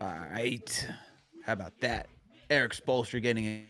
All right. How about that? Eric Spoelstra getting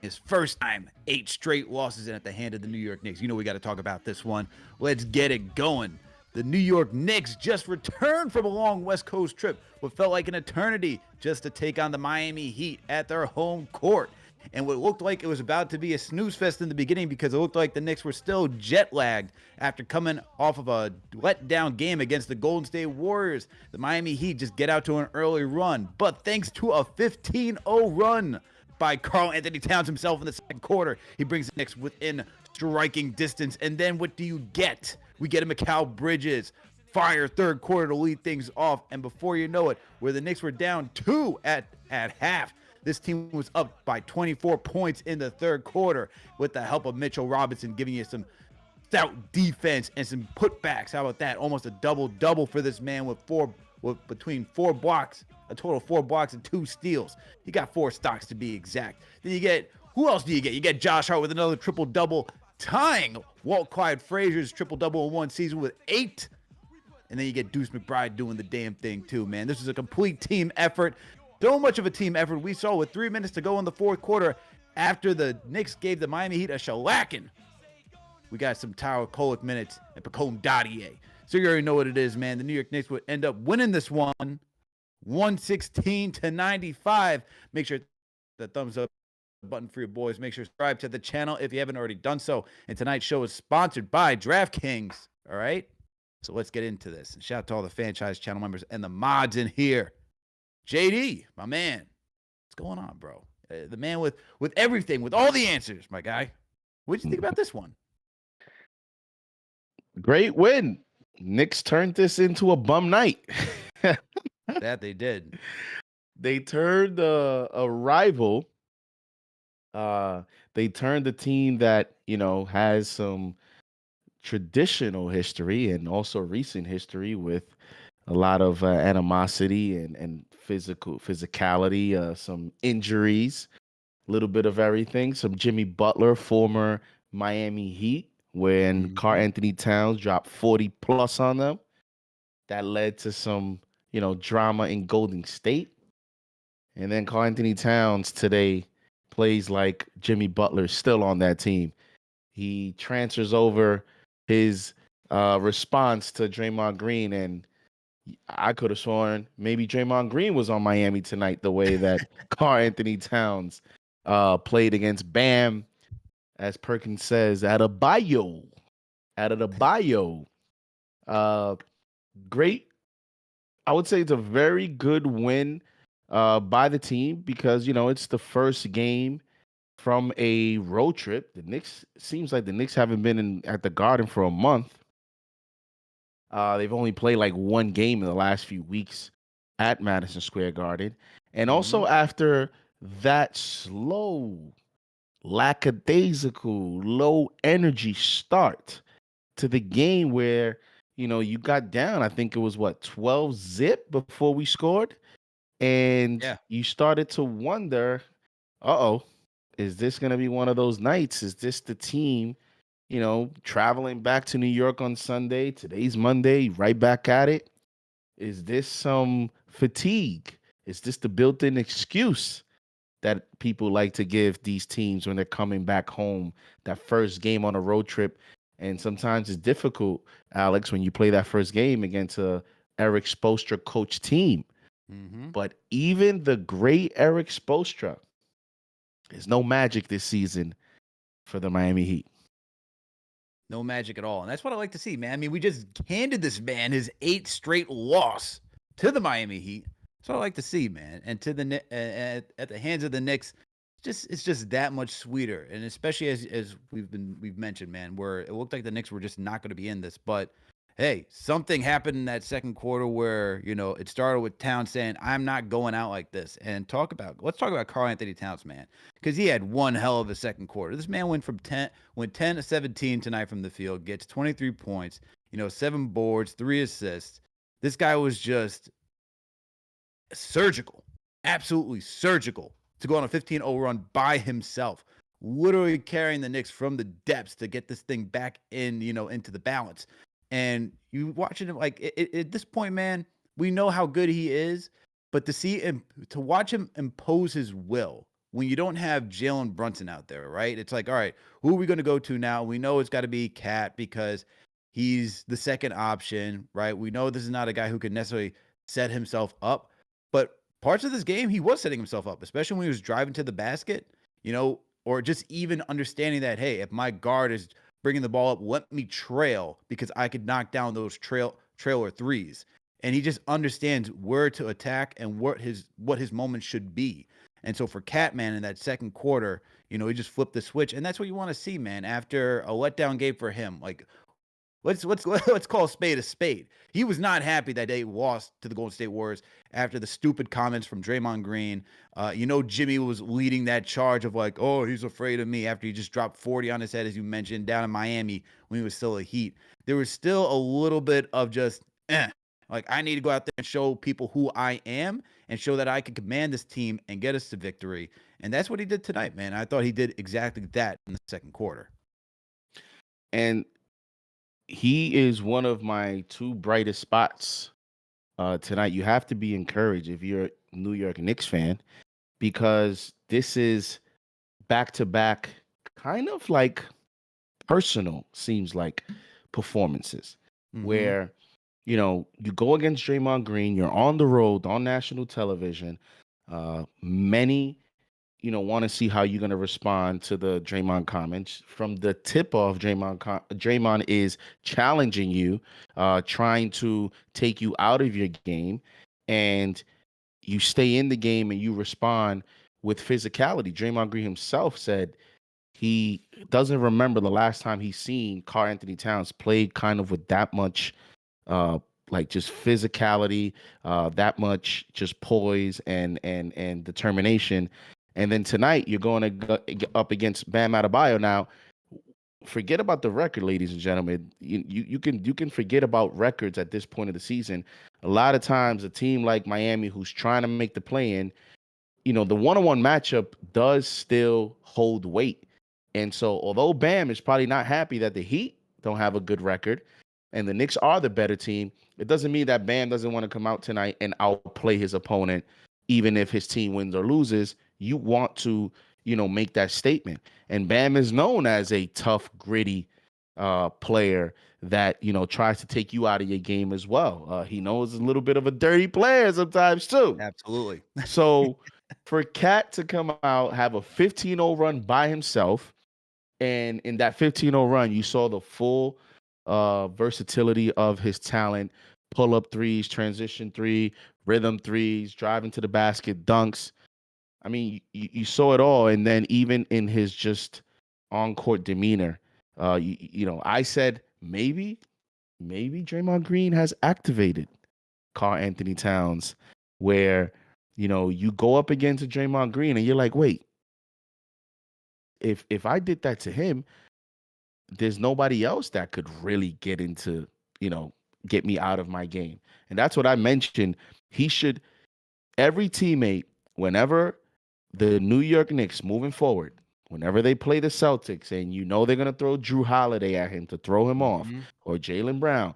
his first time 8 straight losses in at the hand of the New York Knicks. You know we got to talk about this one. Let's get it going. The New York Knicks just returned from a long West Coast trip, what felt like an eternity, just to take on the Miami Heat at their home court. And what looked like it was about to be a snooze fest in the beginning because it looked like the Knicks were still jet lagged after coming off of a letdown game against the Golden State Warriors. The Miami Heat just get out to an early run, but thanks to a 15-0 run by Carl Anthony Towns himself in the second quarter, he brings the Knicks within striking distance. And then what do you get? We get a Mikal Bridges fire third quarter to lead things off. And before you know it, where the Knicks were down 2 at half, this team was up by 24 points in the third quarter with the help of Mitchell Robinson giving you some stout defense and some putbacks. How about that? Almost a double-double for this man with between 4 blocks, a total of 4 blocks and 2 steals. He got 4 stocks to be exact. Then you get, who else do you get? You get Josh Hart with another triple-double, tying Walt Clyde Frazier's triple-double in one season with 8. And then you get Deuce McBride doing the damn thing too, man. This is a complete team effort. So much of a team effort we saw with 3 minutes to go in the fourth quarter after the Knicks gave the Miami Heat a shellacking. We got some Tyler Kolek minutes and Pacome Dadier. So you already know what it is, man. The New York Knicks would end up winning this one 116-95. Make sure the thumbs up button for your boys. Make sure to subscribe to the channel if you haven't already done so. And tonight's show is sponsored by DraftKings. All right? So let's get into this. And shout out to all the franchise channel members and the mods in here. JD, my man, what's going on, bro? The man with everything, with all the answers, my guy. What did you think about this one? Great win. Knicks turned this into a bum night. That they did. They turned a rival. They turned a team that, has some traditional history and also recent history with a lot of animosity and physicality, some injuries, a little bit of everything. Some Jimmy Butler, former Miami Heat, when Carl Anthony Towns dropped 40 plus on them. That led to some, drama in Golden State. And then Carl Anthony Towns today plays like Jimmy Butler still on that team. He transfers over his response to Draymond Green, and I could have sworn maybe Draymond Green was on Miami tonight, the way that Carl Anthony Towns played against Bam, as Perkins says, out of the bio. Great. I would say it's a very good win by the team because, it's the first game from a road trip. Seems like the Knicks haven't been at the Garden for a month. They've only played like one game in the last few weeks at Madison Square Garden. And also after that slow, lackadaisical, low energy start to the game where, you got down, I think it was 12 zip before we scored. And you started to wonder, is this going to be one of those nights? Is this the team, traveling back to New York on Sunday? Today's Monday, right back at it. Is this some fatigue? Is this the built-in excuse that people like to give these teams when they're coming back home, that first game on a road trip? And sometimes it's difficult, Alex, when you play that first game against a Eric Spoelstra coach team. But even the great Eric Spoelstra, there's no magic this season for the Miami Heat. No magic at all. And that's what I like to see, man. I mean, we just handed this man his 8th straight loss to the Miami Heat. That's what I like to see, man. And to the at the hands of the Knicks, it's just that much sweeter. And especially as we've mentioned, man, where it looked like the Knicks were just not going to be in this. But hey, something happened in that second quarter where, it started with Towns saying, I'm not going out like this. And let's talk about Carl Anthony Towns, man, because he had one hell of a second quarter. This man went 10 to 17 tonight from the field, gets 23 points, 7 boards, 3 assists. This guy was just surgical. absolutely surgical to go on a 15-0 run by himself, literally carrying the Knicks from the depths to get this thing back in, into the balance. And you watching him like at this point, man, we know how good he is, but to see him, to watch him impose his will when you don't have Jalen Brunson out there, right? It's like, all right, who are we going to go to now? We know it's got to be Cat because he's the second option, right? We know this is not a guy who could necessarily set himself up, but parts of this game he was setting himself up, especially when he was driving to the basket, or just even understanding that, hey, if my guard is bringing the ball up, let me trail because I could knock down those trailer threes. And he just understands where to attack and what his moment should be. And so for Catman in that second quarter, he just flipped the switch, and that's what you want to see, man. After a letdown game for him, like let's call a spade a spade. He was not happy that they lost to the Golden State Warriors after the stupid comments from Draymond Green. Jimmy was leading that charge of like, oh, he's afraid of me after he just dropped 40 on his head, as you mentioned, down in Miami when he was still a Heat. There was still a little bit of just, like, I need to go out there and show people who I am and show that I can command this team and get us to victory. And that's what he did tonight, man. I thought he did exactly that in the second quarter. And he is one of my two brightest spots tonight. You have to be encouraged if you're a New York Knicks fan, because this is back-to-back kind of like personal, seems like, performances where, you go against Draymond Green, you're on the road, on national television. Many want to see how you're going to respond to the Draymond comments. From the tip off, Draymond is challenging you, trying to take you out of your game, and you stay in the game and you respond with physicality. Draymond Green himself said he doesn't remember the last time he's seen Karl Anthony Towns play kind of with that much like just physicality, that much just poise and determination. And then tonight you're going to go up against Bam Adebayo. Now, forget about the record, ladies and gentlemen. You can forget about records at this point of the season. A lot of times, a team like Miami, who's trying to make the play-in, the one-on-one matchup does still hold weight. And so, although Bam is probably not happy that the Heat don't have a good record and the Knicks are the better team, it doesn't mean that Bam doesn't want to come out tonight and outplay his opponent, even if his team wins or loses. You want to, make that statement. And Bam is known as a tough, gritty player that, tries to take you out of your game as well. He knows a little bit of a dirty player sometimes too. Absolutely. So for Cat to come out, have a 15-0 run by himself, and in that 15-0 run, you saw the full versatility of his talent: pull-up threes, transition three, rhythm threes, driving to the basket, dunks. I mean, you saw it all. And then even in his just on-court demeanor, I said maybe Draymond Green has activated Karl Anthony Towns, where, you go up against a Draymond Green and you're like, wait, if I did that to him, there's nobody else that could really get into, get me out of my game. And that's what I mentioned. Every teammate, whenever the New York Knicks moving forward, whenever they play the Celtics and they're going to throw Drew Holiday at him to throw him off, or Jaylen Brown,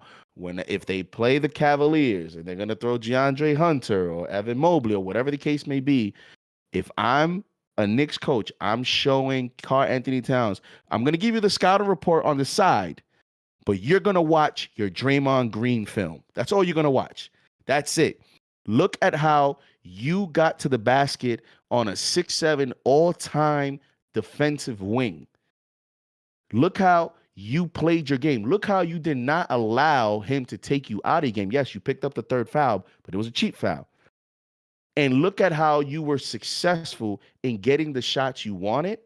if they play the Cavaliers and they're going to throw DeAndre Hunter or Evan Mobley or whatever the case may be, if I'm a Knicks coach, I'm showing Karl Anthony Towns, I'm going to give you the scouting report on the side, but you're going to watch your Draymond Green film. That's all you're going to watch. That's it. Look at how you got to the basket on a 6'7" all-time defensive wing. Look how you played your game. Look how you did not allow him to take you out of your game. Yes, you picked up the third foul, but it was a cheap foul. And look at how you were successful in getting the shots you wanted.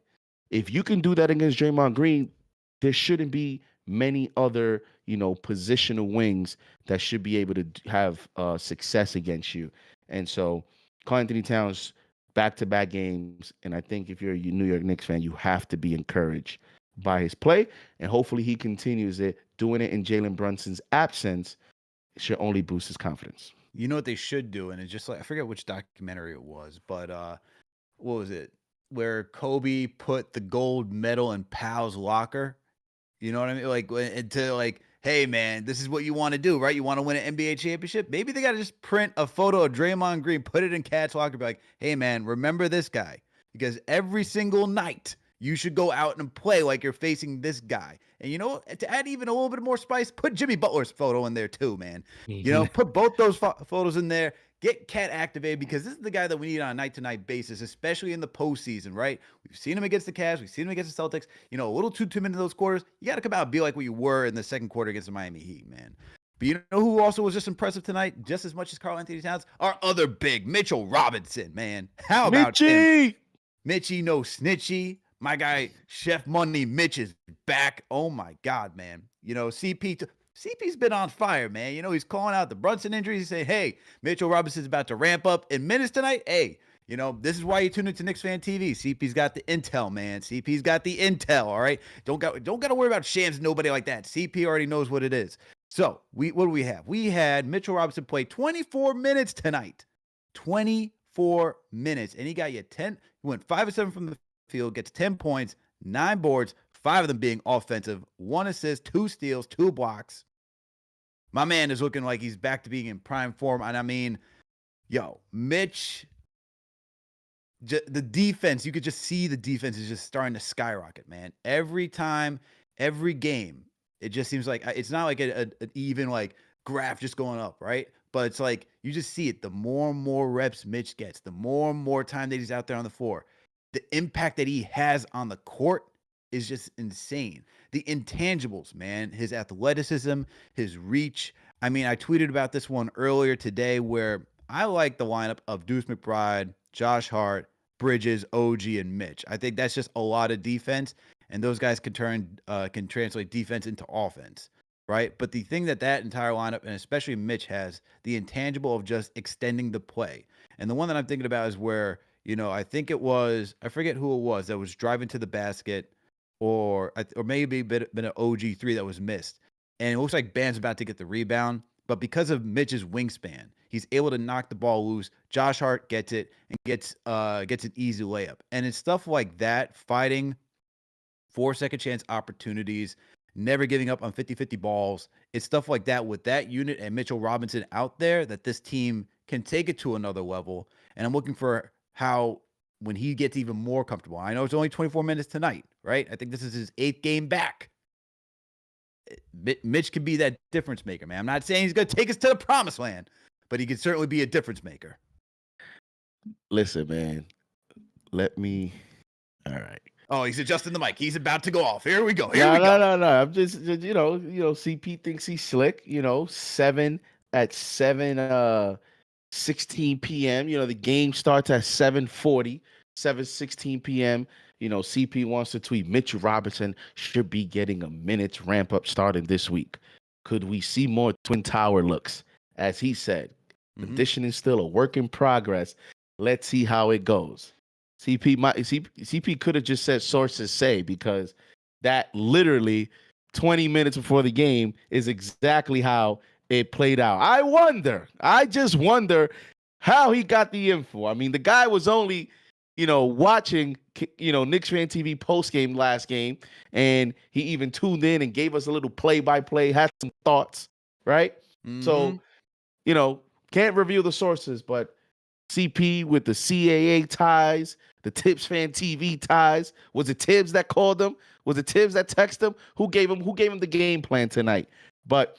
If you can do that against Draymond Green, there shouldn't be many other, positional wings that should be able to have success against you. And so Karl Anthony Towns, back-to-back games. And I think if you're a New York Knicks fan, you have to be encouraged by his play. And hopefully he continues it. Doing it in Jalen Brunson's absence should only boost his confidence. You know what they should do, and it's just like I forget which documentary it was, but what was it? Where Kobe put the gold medal in Powell's locker. You know what I mean? Like to like, hey man, this is what you want to do, right? You want to win an NBA championship? Maybe they got to just print a photo of Draymond Green, put it in Cat's locker, be like, hey man, remember this guy because every single night you should go out and play like you're facing this guy. And you know, to add even a little bit more spice, put Jimmy Butler's photo in there too, man. You know, put both those photos in there. Get Cat activated because this is the guy that we need on a night-to-night basis, especially in the postseason, right? We've seen him against the Cavs. We've seen him against the Celtics. You know, a little too timid in those quarters. You got to come out and be like what you were in the second quarter against the Miami Heat, man. But you know who also was just impressive tonight, just as much as Karl Anthony Towns? Our other big, Mitchell Robinson, man. How about him? Mitchie, no snitchy. My guy, Chef Money Mitch is back. Oh, my God, man. You know, CP's been on fire, man. You know, he's calling out the Brunson injuries. He's saying, hey, Mitchell Robinson's about to ramp up in minutes tonight. Hey, you know, this is why you tune into KnicksFanTV. CP's got the intel, man. CP's got the intel, all right? Don't got to worry about Shams, nobody like that. CP already knows what it is. So, what do we have? We had Mitchell Robinson play 24 minutes tonight. 24 minutes. And he got you 10. He went 5 of 7 from the field, gets 10 points, 9 boards, 5 of them being offensive, 1 assist, 2 steals, 2 blocks. My man is looking like he's back to being in prime form. And I mean, yo, Mitch, the defense, you could just see the defense is just starting to skyrocket, man. Every time, every game, it just seems like it's not like an even like graph just going up, right? But it's like you just see it. The more and more reps Mitch gets, the more and more time that he's out there on the floor, the impact that he has on the court is just insane. The intangibles, man, his athleticism, his reach. I mean, I tweeted about this one earlier today where I like the lineup of Deuce McBride, Josh Hart, Bridges, OG, and Mitch. I think that's just a lot of defense, and those guys can translate defense into offense, right? But the thing that entire lineup, and especially Mitch, has the intangible of just extending the play. And the one that I'm thinking about is where, you know, I think it was, I forget who it was that was driving to the basket, or maybe been an OG3 that was missed. And it looks like Bam's about to get the rebound, but because of Mitch's wingspan, he's able to knock the ball loose. Josh Hart gets it and gets an easy layup. And it's stuff like that, fighting for second chance opportunities, never giving up on 50-50 balls. It's stuff like that with that unit and Mitchell Robinson out there that this team can take it to another level. And I'm looking for how when he gets even more comfortable. I know it's only 24 minutes tonight, right? I think this is his 8th game back. Mitch could be that difference maker, man. I'm not saying he's going to take us to the promised land, but he could certainly be a difference maker. Listen, man. All right. Oh, he's adjusting the mic. He's about to go off. Here we go. No. I'm just you know, CP thinks he's slick. You know, 7 at 16 p.m. You know, the game starts at 7:40, 7:16 p.m. You know, CP wants to tweet, Mitch Robinson should be getting a minute's ramp up starting this week. Could we see more Twin Tower looks? As he said, conditioning is still a work in progress. Let's see how it goes. CP could have just said sources say, because that literally 20 minutes before the game is exactly how it played out. I just wonder how he got the info. I mean, the guy was only, you know, watching, you know, KnicksFanTV post game last game, and he even tuned in and gave us a little play-by-play, had some thoughts, right? So, you know, can't reveal the sources, but CP with the CAA ties, the Tibbs Fan TV ties. Was it Tibbs that called him? Was it Tibbs that texted him? Who gave him the game plan tonight? But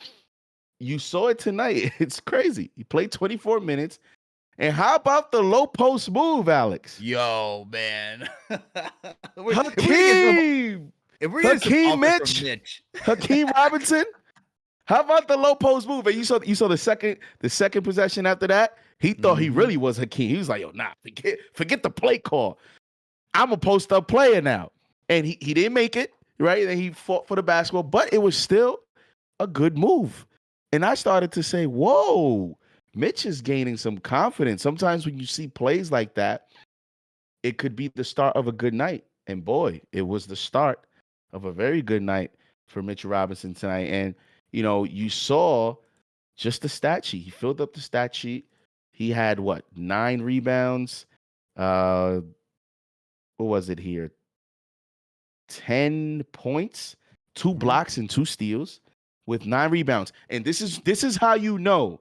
you saw it tonight. It's crazy. He played 24 minutes. And how about the low post move, Alex? Yo, man. Hakeem Mitch. Hakeem Robinson. How about the low post move? And you saw the second possession after that. He thought he really was Hakeem. He was like, yo, nah, forget the play call. I'm a post up player now. And he didn't make it, right? And he fought for the basketball, but it was still a good move. And I started to say, whoa, Mitch is gaining some confidence. Sometimes when you see plays like that, it could be the start of a good night. And boy, it was the start of a very good night for Mitch Robinson tonight. And, you know, you saw just the stat sheet. He filled up the stat sheet. He had what, 9 rebounds? What was it here? 10 points, 2 blocks, and 2 steals with 9 rebounds. And this is how you know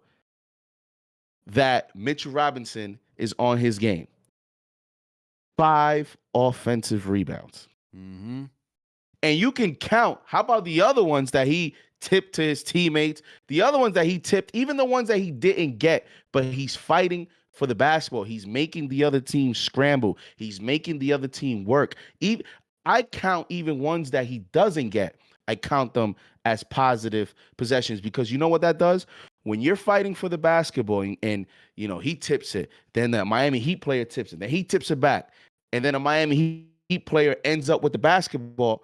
that Mitchell Robinson is on his game. 5 offensive rebounds. Mm-hmm. And you can count. How about the other ones that he tipped to his teammates? The other ones that he tipped, even the ones that he didn't get, but he's fighting for the basketball. He's making the other team scramble. He's making the other team work. Even I count even ones that he doesn't get. I count them as positive possessions, because you know what that does? When you're fighting for the basketball and you know he tips it, then the Miami Heat player tips it, then he tips it back, and then a Miami Heat player ends up with the basketball.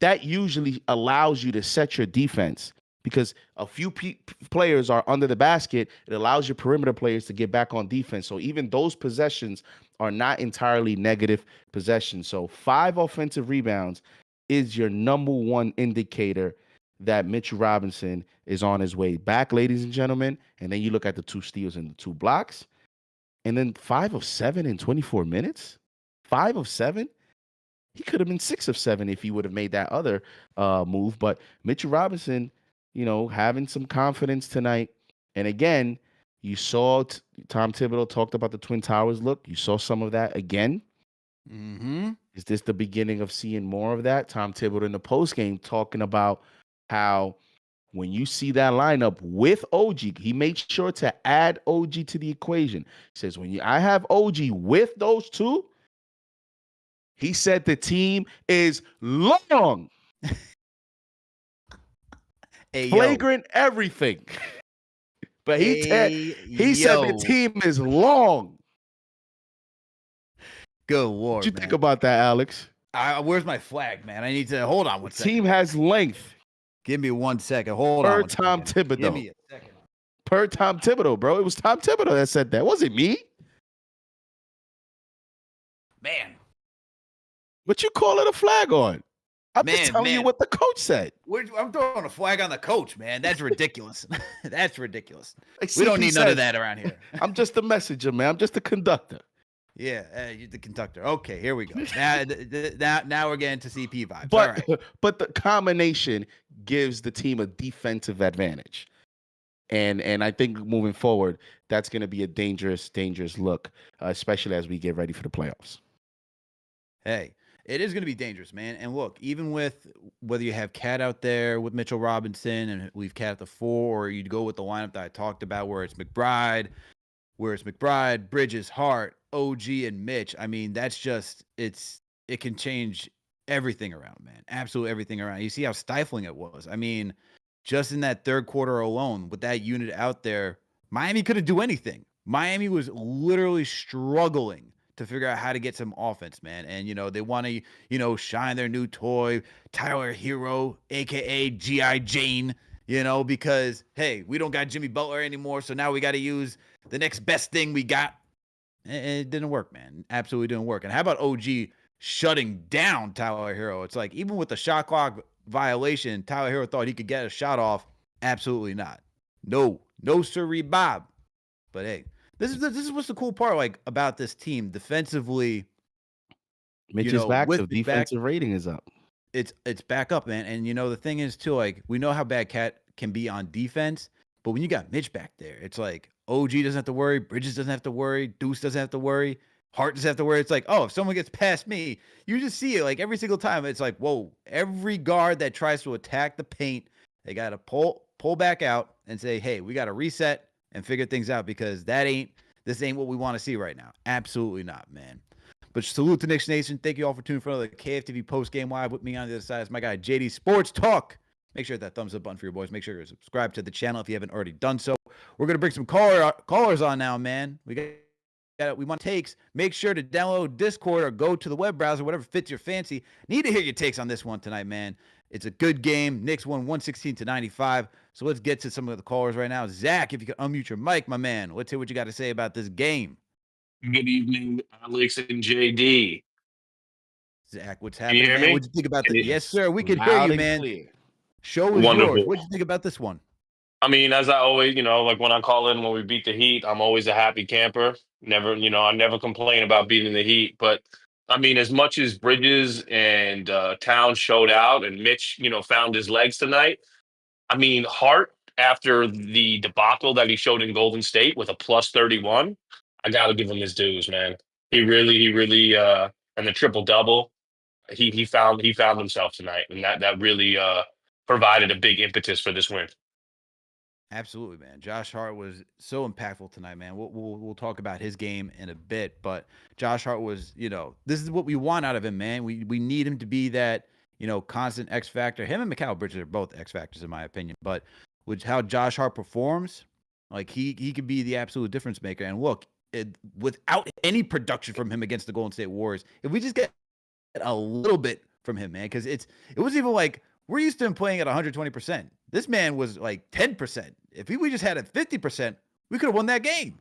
That usually allows you to set your defense, because a few players are under the basket. It allows your perimeter players to get back on defense. So even those possessions are not entirely negative possessions. So 5 offensive rebounds is your number one indicator that Mitchell Robinson is on his way back, ladies and gentlemen. And then you look at the 2 steals and the 2 blocks, and then 5 of 7 in 24 minutes. 5 of 7. He could have been 6 of 7 if he would have made that other move. But Mitchell Robinson, you know, having some confidence tonight. And again, you saw Tom Thibodeau talked about the Twin Towers look. You saw some of that again. Mm-hmm. Is this the beginning of seeing more of that? Tom Thibodeau in the postgame talking about how when you see that lineup with OG, he made sure to add OG to the equation. He says, I have OG with those two, he said the team is long. Hey, flagrant everything. But he said the team is long. Good Lord, what you think about that, Alex? Where's my flag, man? I need to hold on one second. Team has length. Give me 1 second. Hold on. Per Tom Thibodeau. Give me a second. Per Tom Thibodeau, bro. It was Tom Thibodeau that said that. Wasn't me. Man. What you calling a flag on? I'm just telling you what the coach said. I'm throwing a flag on the coach, man. That's ridiculous. That's ridiculous. Like we don't need none of that around here. I'm just the messenger, man. I'm just the conductor. Yeah, you're the conductor. Okay, here we go. Now we're getting to CP vibes. But the combination gives the team a defensive advantage. And I think moving forward, that's going to be a dangerous look, especially as we get ready for the playoffs. Hey, it is going to be dangerous, man. And look, even with whether you have Cat out there with Mitchell Robinson and leave Cat at the 4, or you'd go with the lineup that I talked about where it's McBride, Bridges, Hart, OG, and Mitch. I mean, that's just it can change everything around, man. Absolutely everything around. You see how stifling it was. I mean, just in that third quarter alone, with that unit out there, Miami couldn't do anything. Miami was literally struggling to figure out how to get some offense, man. And, you know, they want to, you know, shine their new toy, Tyler Hero, a.k.a. G.I. Jane, you know, because, hey, we don't got Jimmy Butler anymore, so now we got to use the next best thing we got. It didn't work, man. Absolutely didn't work. And how about OG shutting down Tyler Hero? It's like, even with the shot clock violation, Tyler Hero thought he could get a shot off. Absolutely not. No sirree, Bob. But hey, this is what's the cool part like about this team defensively. Mitch is back, so defensive rating is up. It's back up, man. And you know the thing is too, like, we know how bad Cat can be on defense, but when you got Mitch back there, it's like OG doesn't have to worry, Bridges doesn't have to worry, Deuce doesn't have to worry, Hart doesn't have to worry. It's like, oh, if someone gets past me, you just see it like every single time. It's like, whoa, every guard that tries to attack the paint, they got to pull back out and say, hey, we got to reset and figure things out, because this ain't what we want to see right now. Absolutely not, man. But salute to Knicks Nation. Thank you all for tuning in for another KFTV post-game live. With me on the other side is my guy, JD Sports Talk. Make sure to hit that thumbs up button for your boys. Make sure to subscribe to the channel if you haven't already done so. We're going to bring some callers on now, man. We want takes. Make sure to download Discord or go to the web browser, whatever fits your fancy. Need to hear your takes on this one tonight, man. It's a good game. Knicks won 116-95. So let's get to some of the callers right now. Zach, if you could unmute your mic, my man. Let's hear what you got to say about this game. Good evening, Alex and JD. Zach, what's happening, man? What'd you think about this? Yes, sir. We can hear you, man. Clear. Show is Wonderful. yours. What'd you think about this one? I mean, as I always, like when I call in when we beat the Heat, I'm always a happy camper. Never, I never complain about beating the Heat. But I mean, as much as Bridges and Towns showed out and Mitch, found his legs tonight, I mean, Hart, after the debacle that he showed in Golden State with a plus 31, I got to give him his dues, man. He really, and the triple double, he found himself tonight, and that really provided a big impetus for this win. Absolutely, man. Josh Hart was so impactful tonight, man. We'll talk about his game in a bit, but Josh Hart was, this is what we want out of him, man. We need him to be that, constant X factor. Him and Mikal Bridges are both X factors in my opinion, but with how Josh Hart performs, like he could be the absolute difference maker. And look, without any production from him against the Golden State Warriors, if we just get a little bit from him, man, because it was even like we're used to him playing at 120%. This man was like 10%. If we just had it 50%, we could have won that game.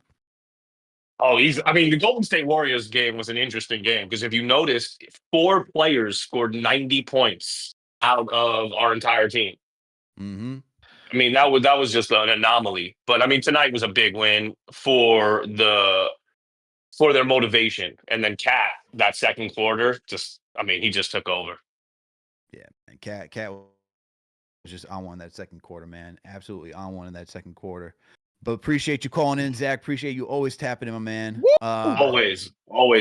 Oh, I mean, the Golden State Warriors game was an interesting game because if you noticed, 4 players scored 90 points out of our entire team. Mm-hmm. I mean, that was just an anomaly. But I mean, tonight was a big win for their motivation. And then Cat, that second quarter, he just took over. Yeah, and Cat was just on one that second quarter, man. Absolutely on one in that second quarter. But appreciate you calling in, Zach. Appreciate you always tapping in, my man. Always,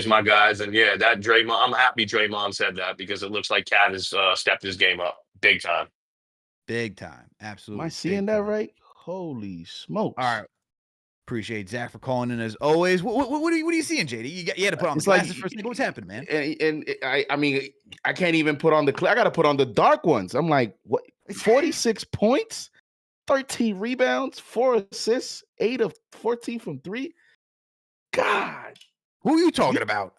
my guys. And yeah, that Draymond, I'm happy Draymond said that because it looks like Cat has stepped his game up big time. Big time. Absolutely. Am I seeing that right? Holy smokes. All right. Appreciate Zach for calling in as always. What are you seeing, JD? You had to put on the glasses first. What's happening, man? And I mean, I can't even put on I got to put on the dark ones. I'm like, what? 46 points, 13 rebounds, 4 assists, 8 of 14 from 3. God. Who are you talking about?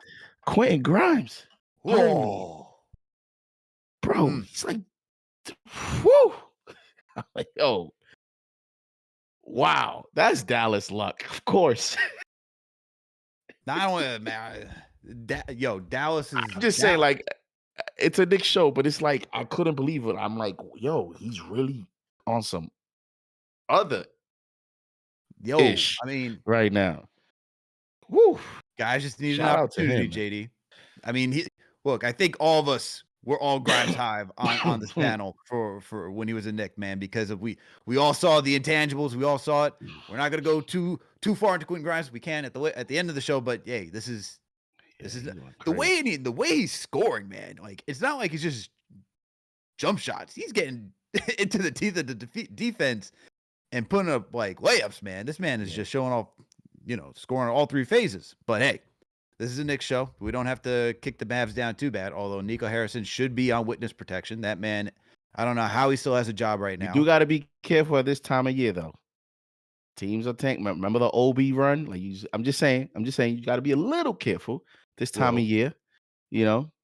Quentin Grimes. Whoa. Bro, he's like, whoo. I'm like, yo. Wow, that's Dallas luck, of course. Not only man, Dallas is. I'm just saying, like, it's a Knicks show, but it's like I couldn't believe it. I'm like, yo, he's really on some other ish. I mean, right now. Woo, guys just need an Shout out to opportunity, him, JD. I mean, look, I think all of us were all Grimes Hive on this panel for when he was a Knick, man, because we all saw the intangibles, we all saw it. We're not gonna go too far into Quentin Grimes. We can at the end of the show, but hey, this is the way he's scoring, man. Like it's not like he's just jump shots. He's getting into the teeth of the defense and putting up like layups, man. This man is just showing off, scoring all 3 phases. But hey, this is a Knicks show. We don't have to kick the Mavs down too bad, although Nico Harrison should be on witness protection. That man, I don't know how he still has a job right now. You do got to be careful at this time of year, though. Teams are tanking. Remember the OB run? Like I'm just saying, you got to be a little careful this time of year.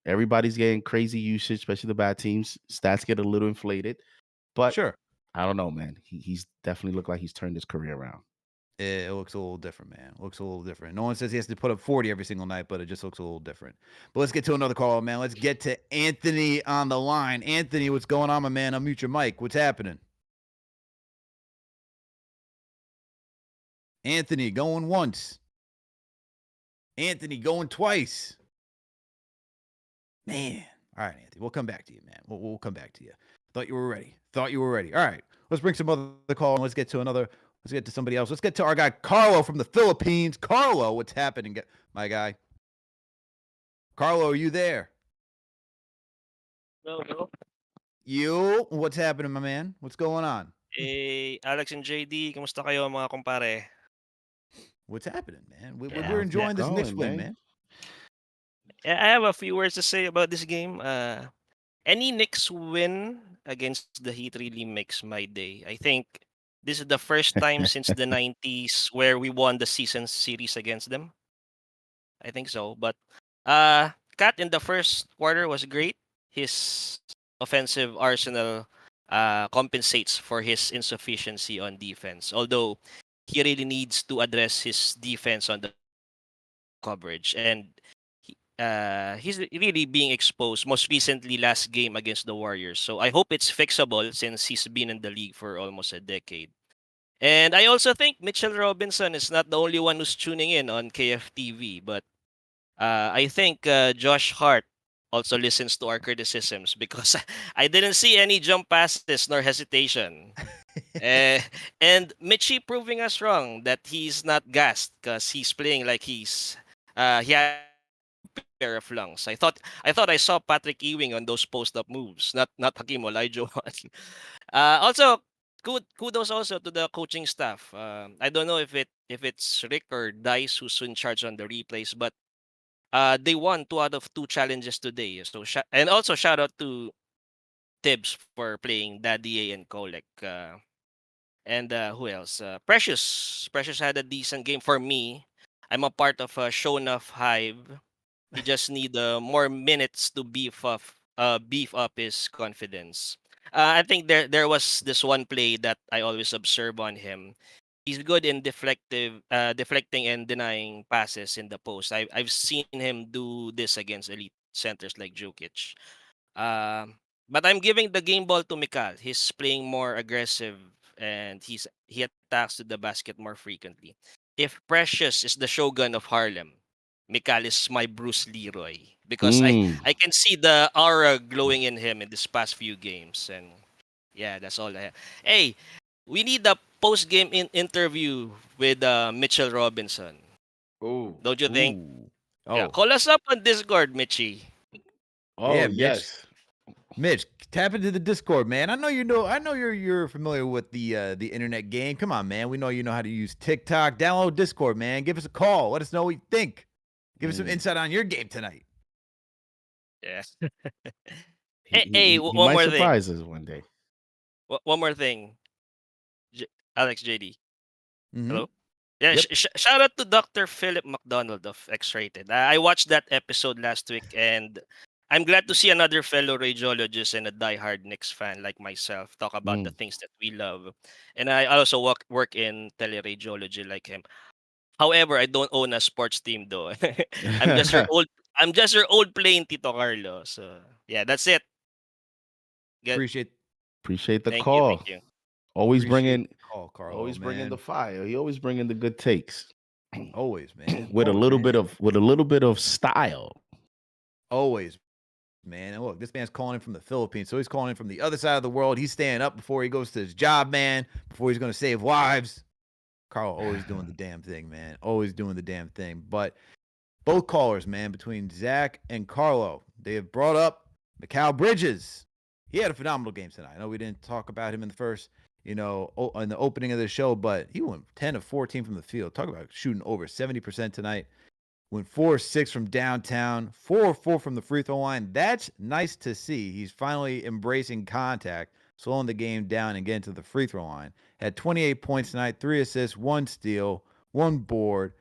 Everybody's getting crazy usage, especially the bad teams. Stats get a little inflated. But sure. I don't know, man. He's definitely looked like he's turned his career around. It looks a little different, man. It looks a little different. No one says he has to put up 40 every single night, but it just looks a little different. But let's get to another call, man. Let's get to Anthony on the line. Anthony, what's going on, my man? Unmute your mic. What's happening? Anthony going once. Anthony going twice. Man. All right, Anthony. We'll come back to you, man. We'll come back to you. Thought you were ready. All right. Let's bring some other call and let's get to somebody else. Let's get to our guy, Carlo from the Philippines. Carlo, what's happening, my guy? Carlo, are you there? No. What's happening, my man? What's going on? Alex and JD, kamusta kayo mga kumpare? What's happening, man? We're enjoying this Knicks win, man. I have a few words to say about this game. Any Knicks win against the Heat really makes my day. I think this is the first time since the 90s where we won the season series against them. I think so. But Cat in the first quarter was great. His offensive arsenal compensates for his insufficiency on defense. Although he really needs to address his defense on the coverage. And he's really being exposed most recently last game against the Warriors. So I hope it's fixable since he's been in the league for almost a decade. And I also think Mitchell Robinson is not the only one who's tuning in on KFTV, but I think Josh Hart also listens to our criticisms because I didn't see any jump passes nor hesitation. Uh, and Mitchie proving us wrong that he's not gassed because he's playing like he has a new pair of lungs. I thought I saw Patrick Ewing on those post up moves, not Hakim Olajuwon. Also, kudos also to the coaching staff. I don't know if it's Rick or Dice who's in charge on the replays, but they won 2 out of 2 challenges today. So and also shout out to Tibbs for playing Daddy A and Kolek. And who else? Precious had a decent game for me. I'm a part of a show enough Hive. He just need more minutes to beef up his confidence. I think there was this one play that I always observe on him. He's good in deflecting and denying passes in the post. I've seen him do this against elite centers like Jokic. But I'm giving the game ball to Mikal. He's playing more aggressive and he attacks to the basket more frequently. If Precious is the shogun of Harlem, Mikal is my Bruce Leroy because Mm. I can see the aura glowing in him in this past few games. And yeah, that's all I have. Hey, we need a post game interview with Mitchell Robinson. Oh, Don't you think? Ooh. Yeah, Oh, call us up on Discord, Mitchie. oh yeah, Mitch. yes. Mitch, tap into the Discord, man. I know you're familiar with the internet game. Come on, man. We know you know how to use TikTok. Download Discord, man. Give us a call. Let us know what you think. Give us some Mm. insight on your game tonight. Yeah. He, Hey, he one might more thing. surprise us one day. One more thing. Alex JD. Mm-hmm. Hello? Yeah, Yep. shout out to Dr. Philip McDonald of X-Rated. I watched that episode last week and I'm glad to see another fellow radiologist and a diehard Knicks fan like myself talk about the Mm. things that we love. And I also work in teleradiology like him. However, I don't own a sports team though. I'm just your old I'm just your old plain Tito Carlo. So yeah, that's it. Get Appreciate Appreciate the thank you, call. thank you. Always appreciate bringing, the call, Carlo, always bringing the man. fire. He always bringing the good takes Always, man. with a Always, little man. bit of style. Always, man. And look, this man's calling in from the Philippines, so he's calling in from the other side of the world. He's staying up before he goes to his job, man. Before he's going to save lives. Carl always doing the damn thing, man. Always doing the damn thing. But both callers, man, between Zach and Carlo, they have brought up Mikal Bridges. He had a phenomenal game tonight. I know we didn't talk about him in the first, in the opening of the show, but he went 10 of 14 from the field. Talk about shooting over 70% tonight. Went 4-6 from downtown, 4-4 from the free throw line. That's nice to see. He's finally embracing contact, slowing the game down and getting to the free throw line. Had 28 points tonight, 3 assists, 1 steal, 1 board.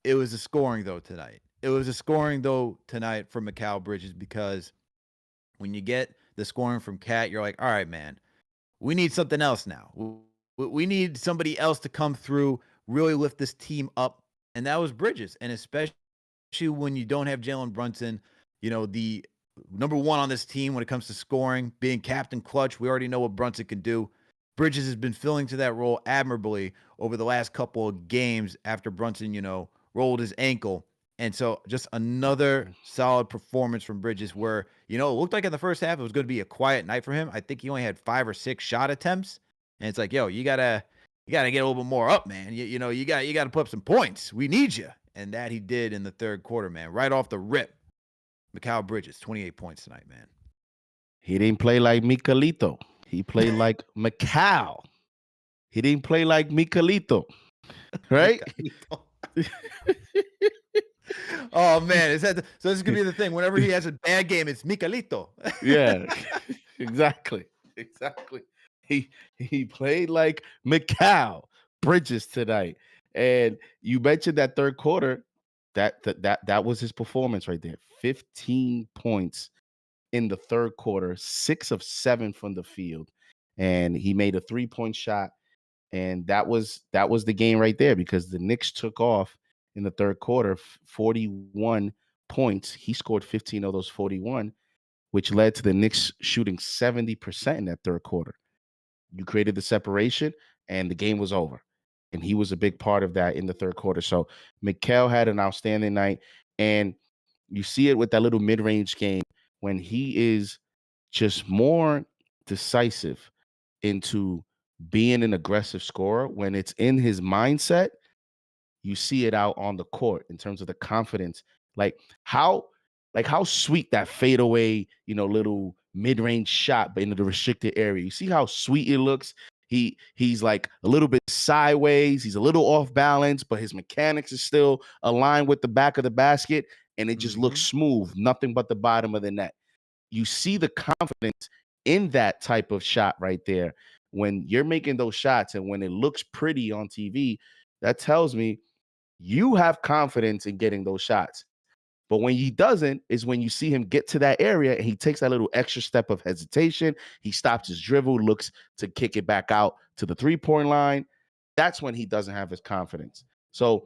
It was a scoring though tonight. It was a scoring though tonight for Mikal Bridges because when you get the scoring from Cat, you're like, all right, man, we need something else now. We need somebody else to come through, really lift this team up, and that was Bridges. And especially when you don't have Jalen Brunson, the number one on this team when it comes to scoring, being captain clutch. We already know what Brunson can do. Bridges has been filling to that role admirably over the last couple of games after Brunson, rolled his ankle. And so just another solid performance from Bridges where, it looked like in the first half it was going to be a quiet night for him. I think he only had 5 or 6 shot attempts. And it's like, yo, you gotta get a little bit more up, man. You gotta put up some points. We need you. And that he did in the third quarter, man. Right off the rip. Mikal Bridges, 28 points tonight, man. He didn't play like Mikalito. He played like Mikal. He didn't play like Mikalito. Right? Oh man, so this is gonna be the thing. Whenever he has a bad game, it's Mikalito. Yeah, exactly. He played like Mikal Bridges tonight. And you mentioned that third quarter, that was his performance right there. 15 points in the third quarter, 6 of 7 from the field. And he made a 3-point shot. And that was the game right there because the Knicks took off in the third quarter, 41 points. He scored 15 of those 41, which led to the Knicks shooting 70% in that third quarter. You created the separation, and the game was over. And he was a big part of that in the third quarter. So Mikal had an outstanding night. And you see it with that little mid-range game when he is just more decisive into being an aggressive scorer. When it's in his mindset, you see it out on the court in terms of the confidence. Like how how sweet that fadeaway, little mid-range shot but into the restricted area. You see how sweet it looks? He's like a little bit sideways, he's a little off balance, but his mechanics is still aligned with the back of the basket, and it just looks smooth, nothing but the bottom of the net. You see the confidence in that type of shot right there. When you're making those shots and when it looks pretty on TV, that tells me you have confidence in getting those shots. But when he doesn't, is when you see him get to that area and he takes that little extra step of hesitation. He stops his dribble, looks to kick it back out to the 3-point line. That's when he doesn't have his confidence. So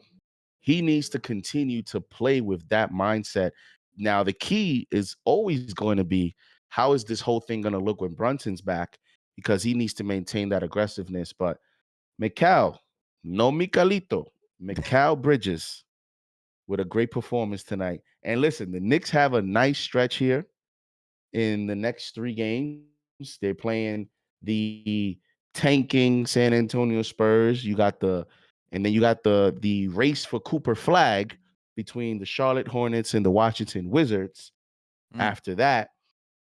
he needs to continue to play with that mindset. Now, the key is always going to be, how is this whole thing going to look when Brunson's back? Because he needs to maintain that aggressiveness. But Mikal, no Mikalito, Mikal Bridges with a great performance tonight. And listen, the Knicks have a nice stretch here in the next 3 games. They're playing the tanking San Antonio Spurs. You got the race for Cooper Flag between the Charlotte Hornets and the Washington Wizards after that.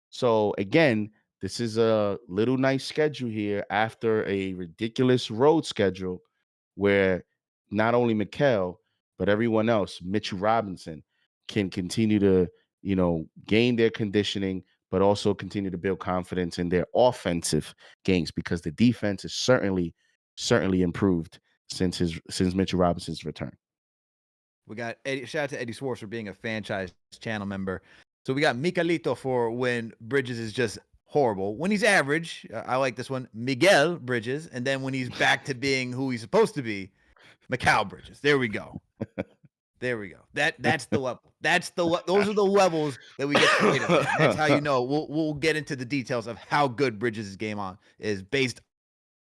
So again, this is a little nice schedule here after a ridiculous road schedule where not only Mikal, but everyone else, Mitchell Robinson, can continue to, gain their conditioning, but also continue to build confidence in their offensive games, because the defense is certainly improved since Mitchell Robinson's return. We got Eddie. Shout out to Eddie Swartz for being a franchise channel member. So we got Mikalito for when Bridges is just horrible. When he's average, I like this one, Miguel Bridges. And then when he's back to being who he's supposed to be, Mikal Bridges. There we go. There we go. That's the level. Those are the levels that we get to rate. That's how you know. We'll get into the details of how good Bridges' game is based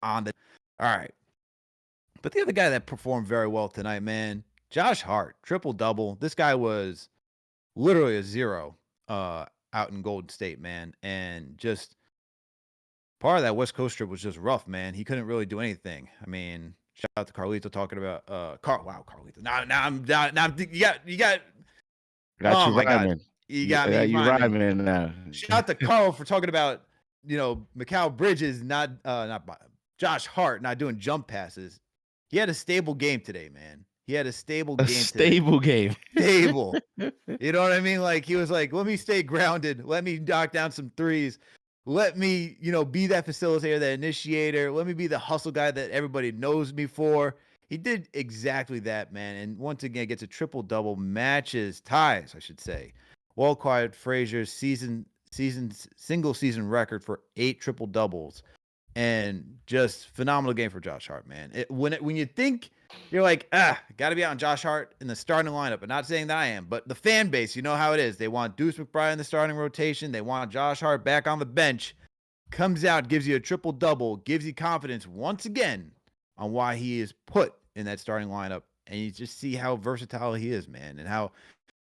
on the. All right. But the other guy that performed very well tonight, man, Josh Hart, triple-double. This guy was literally a zero out in Golden State, man. And just part of that West Coast trip was just rough, man. He couldn't really do anything. I mean, shout out to Carlito talking about Carlito. Now you got oh my God. You got me rhyming now. Shout out to Carl for talking about, Mikal Bridges not Josh Hart not doing jump passes. He had a stable game today, man. He had a stable game. Stable game. Stable. You know what I mean? Like, he was like, let me stay grounded. Let me knock down some threes. Let me, be that facilitator, that initiator. Let me be the hustle guy that everybody knows me for. He did exactly that, man. And once again, gets a triple-double, ties, I should say. Wildcard Frazier's single season record for 8 triple-doubles. And just phenomenal game for Josh Hart, man. When you think you're like, got to be out on Josh Hart in the starting lineup, and not saying that I am, but the fan base, you know how it is. They want Deuce McBride in the starting rotation. They want Josh Hart back on the bench. Comes out, gives you a triple-double, gives you confidence once again on why he is put in that starting lineup. And you just see how versatile he is, man, and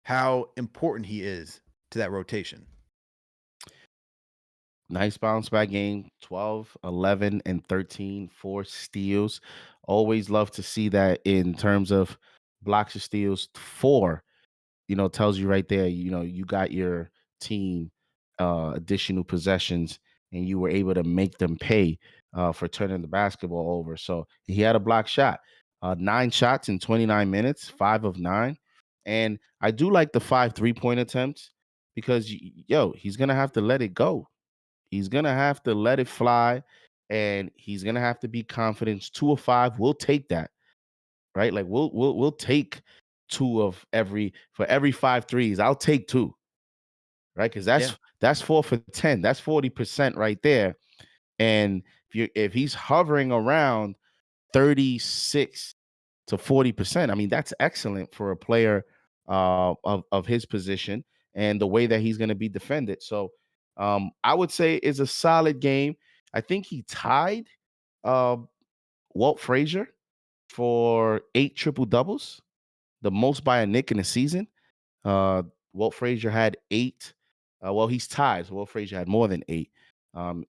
how important he is to that rotation. Nice bounce back game, 12, 11, and 13, 4 steals. Always love to see that in terms of blocks of steals. 4, tells you right there, you got your team additional possessions and you were able to make them pay for turning the basketball over. So he had a block shot, 9 shots in 29 minutes, 5 of 9. And I do like the 5 3-point attempts because, he's going to have to let it go. He's going to have to let it fly, and he's going to have to be confident. 2 of 5, we'll take that, right? Like we'll take 2 of every 5 threes. I'll take 2, right? Because that's 4 for 10. That's 40% right there. And if he's hovering around 36 to 40%, I mean, that's excellent for a player of his position and the way that he's going to be defended. So I would say it's a solid game. I think he tied Walt Frazier for 8 triple doubles, the most by a Knick in a season. Walt Frazier had 8. Well, he's tied. So Walt Frazier had more than 8. In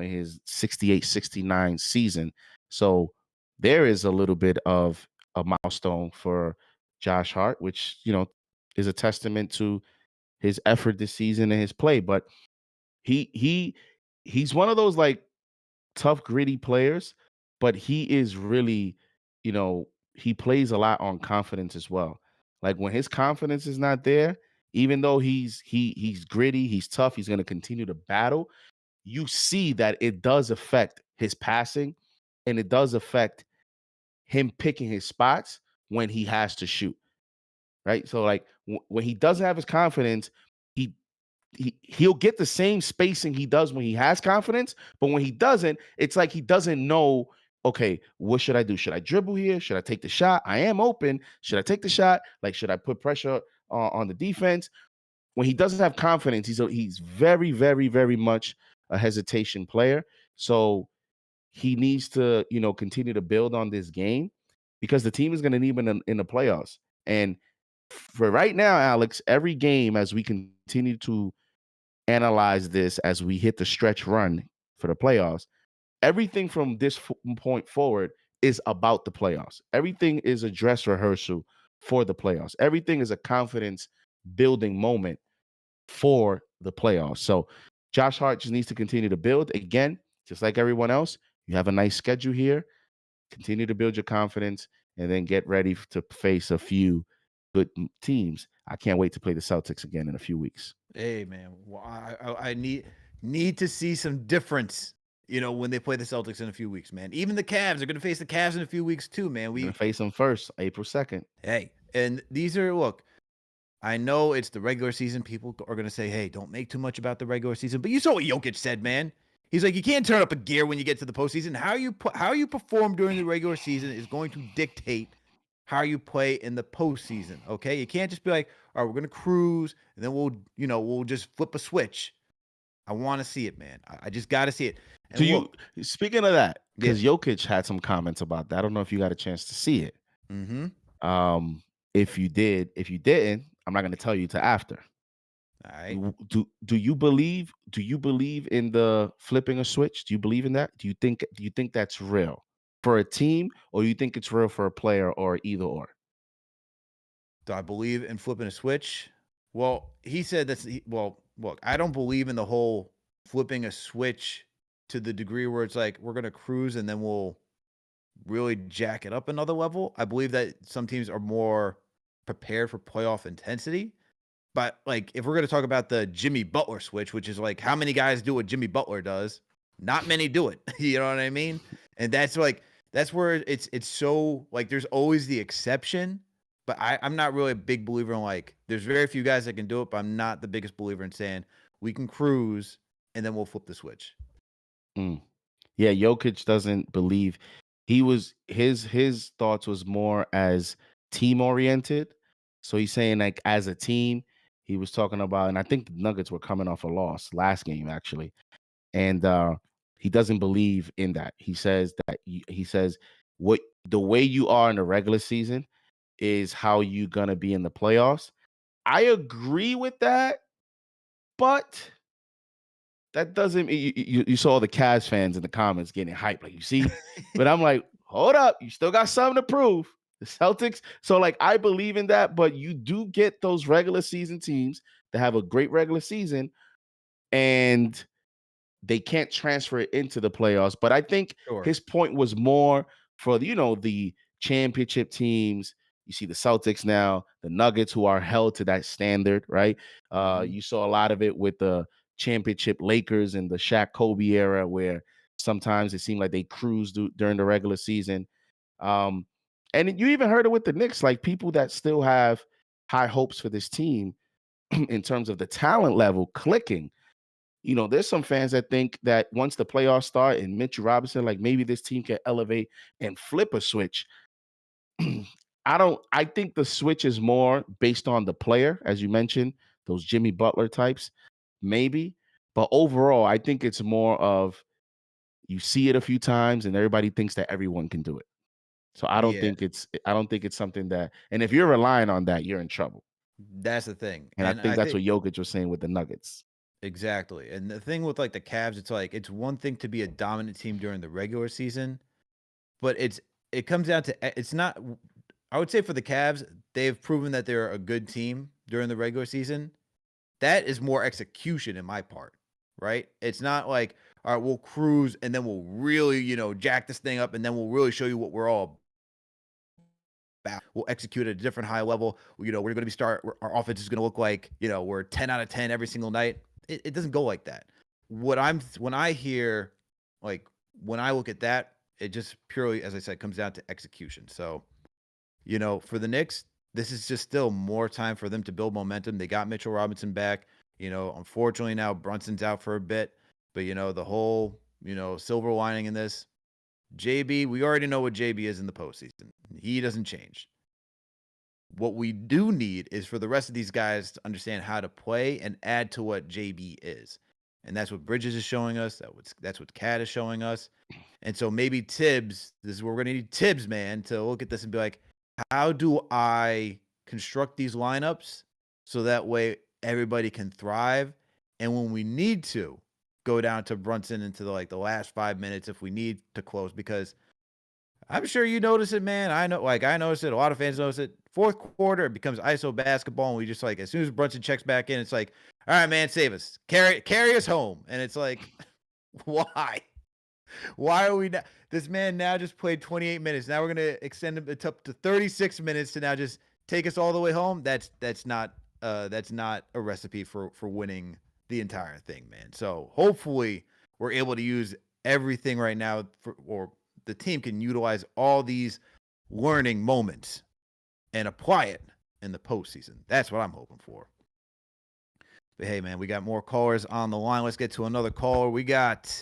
his 68-69 season. So there is a little bit of a milestone for Josh Hart, which is a testament to his effort this season and his play. But he's one of those like tough, gritty players, but he is really, he plays a lot on confidence as well. Like when his confidence is not there, even though he's gritty, he's tough, he's going to continue to battle. You see that it does affect his passing, and it does affect him picking his spots when he has to shoot. Right. So like when he doesn't have his confidence, he he'll get the same spacing he does when he has confidence, but when he doesn't, it's like he doesn't know, okay, what should I do? Should I dribble here? Should I take the shot? I am open. Should I take the shot? Like, should I put pressure on the defense? When he doesn't have confidence, he's very, very, very much a hesitation player. So he needs to, continue to build on this game because the team is going to need him in the playoffs. And for right now, Alex, every game as we continue to analyze this as we hit the stretch run for the playoffs, everything from this point forward is about the playoffs. Everything is a dress rehearsal for the playoffs. Everything is a confidence building moment for the playoffs. So Josh Hart just needs to continue to build. Again, just like everyone else, you have a nice schedule here. Continue to build your confidence and then get ready to face a few good teams. I can't wait to play the Celtics again in a few weeks. Hey man, well, I need to see some difference. When they play the Celtics in a few weeks, man. Even the Cavs are going to face the Cavs in a few weeks too, man. We're going to face them first, April 2nd. Hey, and these are I know it's the regular season. People are going to say, hey, don't make too much about the regular season. But you saw what Jokic said, man. He's like, you can't turn up a gear when you get to the postseason. How you perform during the regular season is going to dictate how you play in the postseason. Okay, you can't just be like, all right, we're gonna cruise, and then we'll just flip a switch. I want to see it, man. I just got to see it. And speaking of that, because Jokic had some comments about that. I don't know if you got a chance to see it. Mm-hmm. If you didn't, I'm not going to tell you till after. All right. Do you believe in the flipping a switch? Do you believe in that? Do you think that's real for a team, or you think it's real for a player, or either or? Do I believe in flipping a switch? Well, he said look, I don't believe in the whole flipping a switch to the degree where it's like we're going to cruise and then we'll really jack it up another level. I believe that some teams are more prepared for playoff intensity. But like if we're going to talk about the Jimmy Butler switch, which is like how many guys do what Jimmy Butler does? Not many do it. You know what I mean? And that's where it's so like there's always the exception. But I'm not really a big believer in like there's very few guys that can do it, but I'm not the biggest believer in saying we can cruise and then we'll flip the switch. Yeah, Jokic doesn't believe. His thoughts was more as team oriented. So he's saying like as a team, he was talking about, and I think the Nuggets were coming off a loss last game actually, and he doesn't believe in that. He says what the way you are in the regular season is how you gonna be in the playoffs. I agree with that, but that doesn't mean you saw the Cavs fans in the comments getting hyped, like you see. But I'm like, hold up, you still got something to prove. The Celtics. So like I believe in that, but you do get those regular season teams that have a great regular season and they can't transfer it into the playoffs. But I think his point was more for the championship teams. You see the Celtics now, the Nuggets, who are held to that standard, right? You saw a lot of it with the championship Lakers in the Shaq Kobe era, where sometimes it seemed like they cruised during the regular season. And you even heard it with the Knicks, like people that still have high hopes for this team in terms of the talent level clicking. There's some fans that think that once the playoffs start and Mitchell Robinson, like maybe this team can elevate and flip a switch. I think the switch is more based on the player, as you mentioned, those Jimmy Butler types, maybe. But overall, I think it's more of you see it a few times, and everybody thinks that everyone can do it. So I don't Yeah, think it's something that, and if you're relying on that, you're in trouble. that's the thing. And I And think I that's think what Jokic was saying with the Nuggets. exactly. And the thing with like the Cavs, it's like it's one thing to be a dominant team during the regular season, but it comes down to it's not. I would say for the Cavs, they've proven that they're a good team during the regular season. That is more execution in my part, right? It's not like, all right, we'll cruise and then we'll really, jack this thing up and then we'll really show you what we're all about. We'll execute at a different high level. We're going to our offense is going to look like, we're 10 out of 10 every single night. It doesn't go like that. When I hear, like, when I look at that, it just purely, as I said, comes down to execution. So, for the Knicks, this is just still more time for them to build momentum. They got Mitchell Robinson back. Unfortunately now Brunson's out for a bit, but the whole, silver lining in this, JB, we already know what JB is in the postseason. He doesn't change. What we do need is for the rest of these guys to understand how to play and add to what JB is. And that's what Bridges is showing us. That's what Cat is showing us. And so maybe Tibbs, this is where we're going to need Tibbs, man, to look at this and be like, how do I construct these lineups so that way everybody can thrive? And when we need to, go down to Brunson into the last 5 minutes if we need to close, because I'm sure you notice it, man. I notice it. A lot of fans notice it. Fourth quarter, it becomes ISO basketball, and we just as soon as Brunson checks back in, it's like, all right, man, save us, carry us home, and it's like, why? Why are we not? This man now just played 28 minutes. Now we're gonna extend it up to 36 minutes to now just take us all the way home. That's not a recipe for winning the entire thing, man. So hopefully we're able to use everything right now, or the team can utilize all these learning moments and apply it in the postseason. That's what I'm hoping for. But hey, man, we got more callers on the line. Let's get to another caller. We got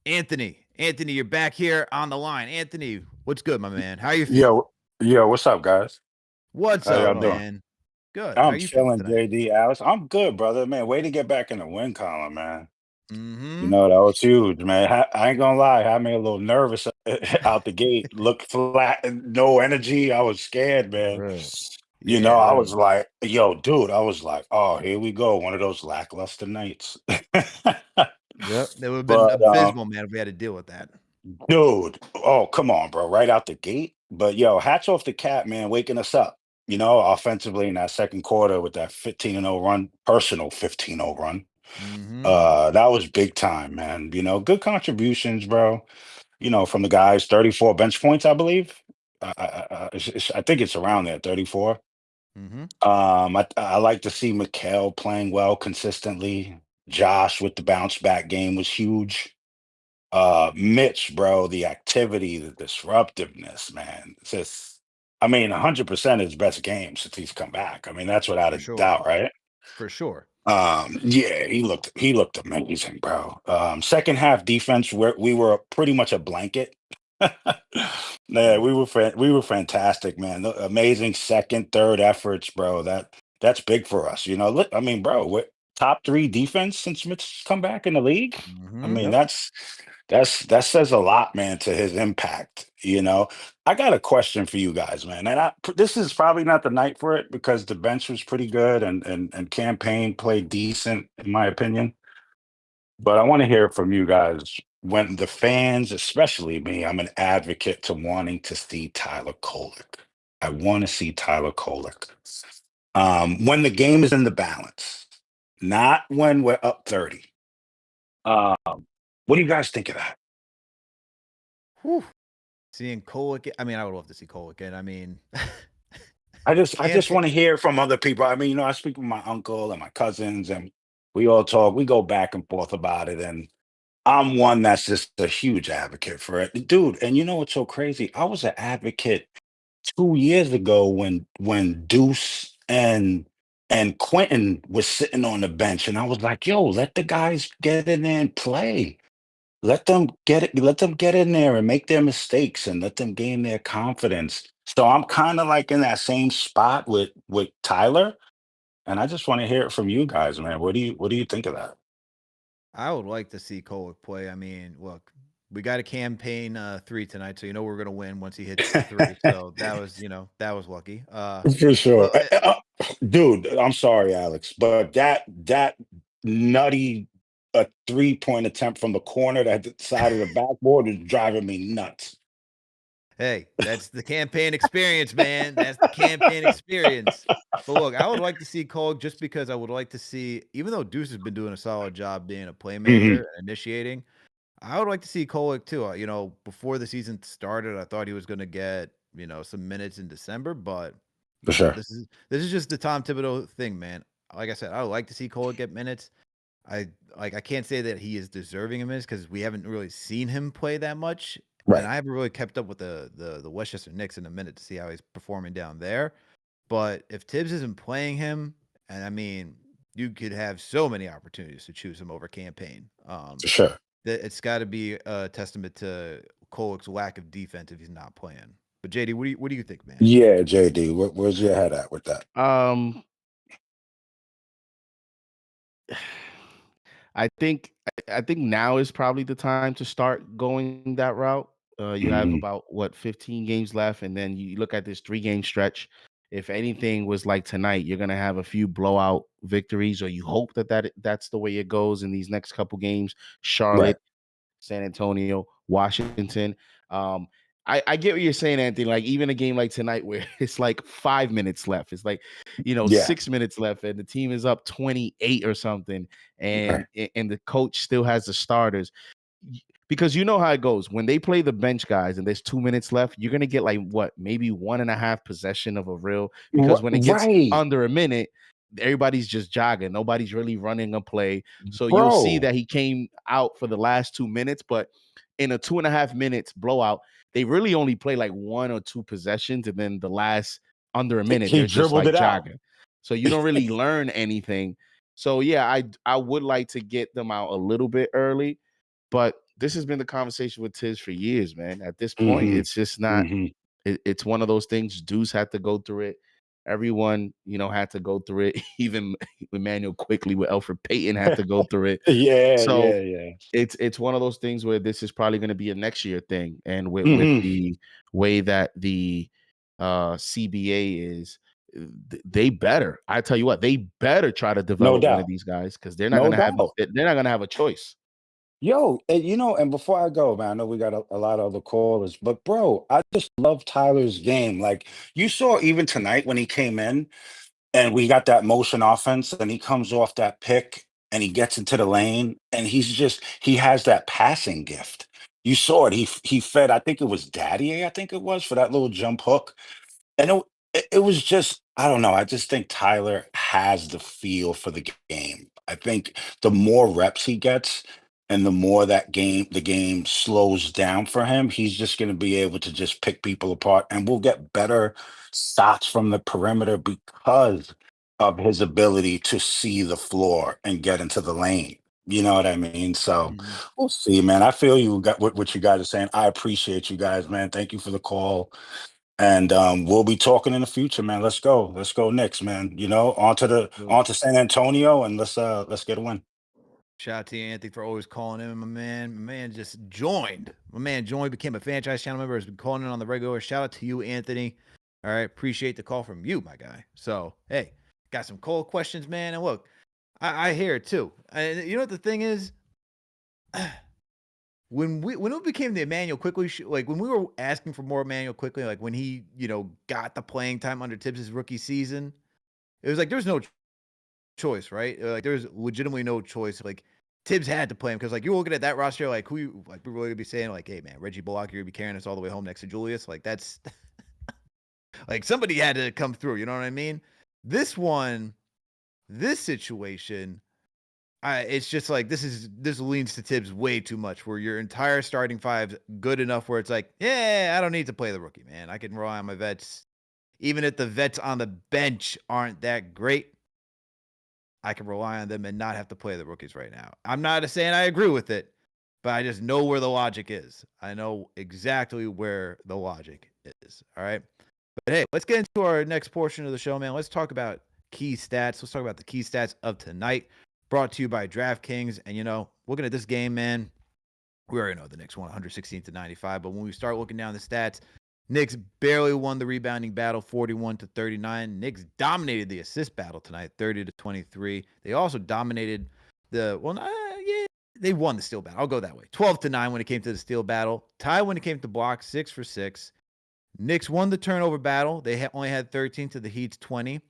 Anthony. Anthony, you're back here on the line. Anthony, what's good, my man? How are you feeling? Yo, what's up, guys? What's How y'all up, doing? man? Good. How are I'm you feeling chilling, tonight? JD, Alice. I'm good, brother. Man, way to get back in the win column, man. Mm-hmm. That was huge, man. I ain't gonna lie, I made a little nervous out the gate. Looked flat, no energy. I was scared, man. Real. I Yeah. was like, yo, dude, I was like, oh, here we go. One of those lackluster nights. Yep. It would have been But abysmal, man, if we had to deal with that. dude, oh, come on, bro. Right out the gate. But yo, hats off to Cat, man, waking us up, offensively in that second quarter with that 15-0 run, personal 15-0 run. Mm-hmm. That was big time, man. Good contributions, bro. From the guys, 34 bench points, I believe. I think it's around there, 34. Mm-hmm. I like to see Mikal playing well consistently. Josh with the bounce back game was huge. Mitch, bro, the activity, the disruptiveness, man. It's just, 100% his best game since he's come back. That's without For a sure. doubt, right? For sure. Yeah, he looked amazing, bro. Second half defense, we were pretty much a blanket. Yeah, Yeah. we were fantastic, man. Amazing second, third efforts, bro. That's big for us. Look, bro, we're top three defense since Mitch's come back in the league. Mm-hmm. Yep. That says a lot, man, to his impact. I got a question for you guys, man, and this is probably not the night for it because the bench was pretty good and campaign played decent in my opinion. But I want to hear from you guys when the fans, especially me, I'm an advocate to wanting to see Tyler Kolek. I want to see Tyler Kolek. When the game is in the balance, not when we're up 30. Um, what do you guys think of that? Whew. Seeing Cole again. I would love to see Cole again. I just Campaign. want to hear from other people. I speak with my uncle and my cousins, and we all talk. We go back and forth about it, and I'm one that's just a huge advocate for it, dude. And you know what's so crazy? I was an advocate 2 years ago when Deuce and Quentin was sitting on the bench, and I was like, "Yo, let the guys get in there and play. Let them get it. Let them get in there and make their mistakes, and let them gain their confidence." So I'm kind of like in that same spot with Tyler, and I just want to hear it from you guys, man. What do you think of that? I would like to see Kolek play. Look, we got a campaign 3 tonight, so you know we're gonna win once he hits 3. So that was, that was lucky. For sure. Well, Dude, I'm sorry, Alex, but that nutty 3-point attempt from the corner that hit the side of the backboard is driving me nuts. hey, that's the campaign experience, man. That's the campaign experience. But look, I would like to see Cole just because I would like to see, even though Deuce has been doing a solid job being a playmaker Mhm. and initiating, I would like to see Kolek too. Before the season started, I thought he was going to get some minutes in December, but For sure. this is just the Tom Thibodeau thing, man. Like I said, I would like to see Kolek get minutes. I can't say that he is deserving of minutes because we haven't really seen him play that much, and Right. I haven't really kept up with the Westchester Knicks in a minute to see how he's performing down there. But if Tibbs isn't playing him, and I mean, you could have so many opportunities to choose him over campaign. For sure. That it's got to be a testament to Kolek's lack of defense if he's not playing. But JD, what do you think, man? Yeah, JD, where's your head at with that? I think now is probably the time to start going that route. You have Mhm. about 15 games left, and then you look at this 3-game stretch. If anything was like tonight, you're gonna have a few blowout victories, or you hope that's the way it goes in these next couple games. Right. Charlotte, San Antonio, Washington. Um, I get what you're saying, Anthony. Like even a game like tonight where it's like 5 minutes left. It's like, Yeah. 6 minutes left and the team is up 28 or something. Right. And the coach still has the starters. Because you know how it goes. When they play the bench guys and there's 2 minutes left, you're gonna get like maybe 1.5 possession of a real, because when it gets Right. under a minute, everybody's just jogging. Nobody's really running a play. So you'll see Bro. that he came out for the last 2 minutes, but in a 2.5 minutes blowout, they really only play like 1 or 2 possessions, and then the last under a minute, He they're just dribbled like it out. jogging. So you don't really learn anything. So yeah, I would like to get them out a little bit early, but this has been the conversation with Tiz for years, man. At this point, Mhm. it's just not. Mhm. It's one of those things. Deuce had to go through it. Everyone, had to go through it. Even Emmanuel quickly with Alfred Payton had to go through it. Yeah, So yeah. it's one of those things where this is probably going to be a next year thing, and with Mhm. the way that the CBA is, they better. I tell you what, they better try to No develop one of doubt. these guys because they're not No going to have doubt. they're not going to have a choice. Yo, and before I go, man, I know we got a lot of other callers, but bro, I just love Tyler's game. Like you saw even tonight when he came in and we got that motion offense and he comes off that pick and he gets into the lane and he has that passing gift. You saw it. He fed, I think it was Daddy, I think it was for that little jump hook. And it was just, I don't know. I just think Tyler has the feel for the game. I think the more reps he gets and the more the game slows down for him, he's just going to be able to just pick people apart and we'll get better shots from the perimeter because of his ability to see the floor and get into the lane. You know what I mean? So Mhm. we'll see, man. I feel you got what you guys are saying. I appreciate you guys, man. Thank you for the call. And we'll be talking in the future, man. Let's go Knicks, man. On to San Antonio, and let's get a win. Shout out to you, Anthony, for always calling in, my man. My man just joined. My man joined, became a franchise channel member, has been calling in on the regular. Shout out to you, Anthony. All right, appreciate the call from you, my guy. So, hey, got some cold questions, man. And look, I hear it too. You know what the thing is? When it became the Emmanuel Quickly, like when we were asking for more Emmanuel Quickly, like when he, got the playing time under Tibbs' rookie season, it was like there's no choice, right? Like there's legitimately no choice. Like Tibbs had to play him because like you're looking at that roster, like like we're really gonna be saying like, hey man, Reggie Bullock, you're gonna be carrying us all the way home next to Julius. Like that's like somebody had to come through. You know what I mean? This one, this situation, it's just like this leans to Tibbs way too much. Where your entire starting five's good enough where it's like, yeah, I don't need to play the rookie, man. I can rely on my vets, even if the vets on the bench aren't that great. I can rely on them and not have to play the rookies right now. I'm not saying I agree with it, but I just know where the logic is. I know exactly where the logic is. All right. But hey, let's get into our next portion of the show, man. Let's talk about key stats. Let's talk about the key stats of tonight, brought to you by DraftKings. And, looking at this game, man, We already know the Knicks won 116-95, but when we start looking down the stats, Knicks barely won the rebounding battle 41-39. Knicks dominated the assist battle tonight 30-23. They also dominated they won the steal battle. I'll go that way. 12-9 when it came to the steal battle. Tie when it came to blocks, 6 for 6. Knicks won the turnover battle. They only had 13 to the Heat's 20.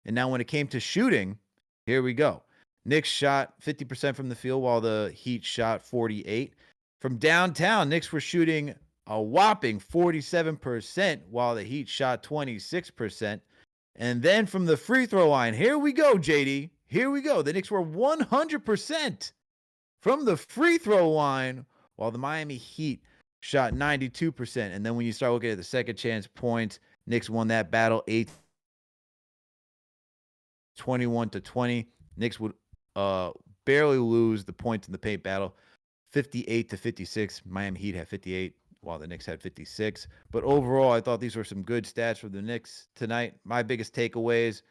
And now when it came to shooting, here we go. Knicks shot 50% from the field while the Heat shot 48. From downtown, Knicks were shooting a whopping 47% while the Heat shot 26%. And then from the free throw line, here we go, JD. Here we go. The Knicks were 100% from the free throw line while the Miami Heat shot 92%. And then when you start looking at the second chance points, Knicks won that battle 21-20. Knicks would barely lose the points in the paint battle 58-56. Miami Heat had 58 while the Knicks had 56. But overall, I thought these were some good stats for the Knicks tonight. My biggest takeaways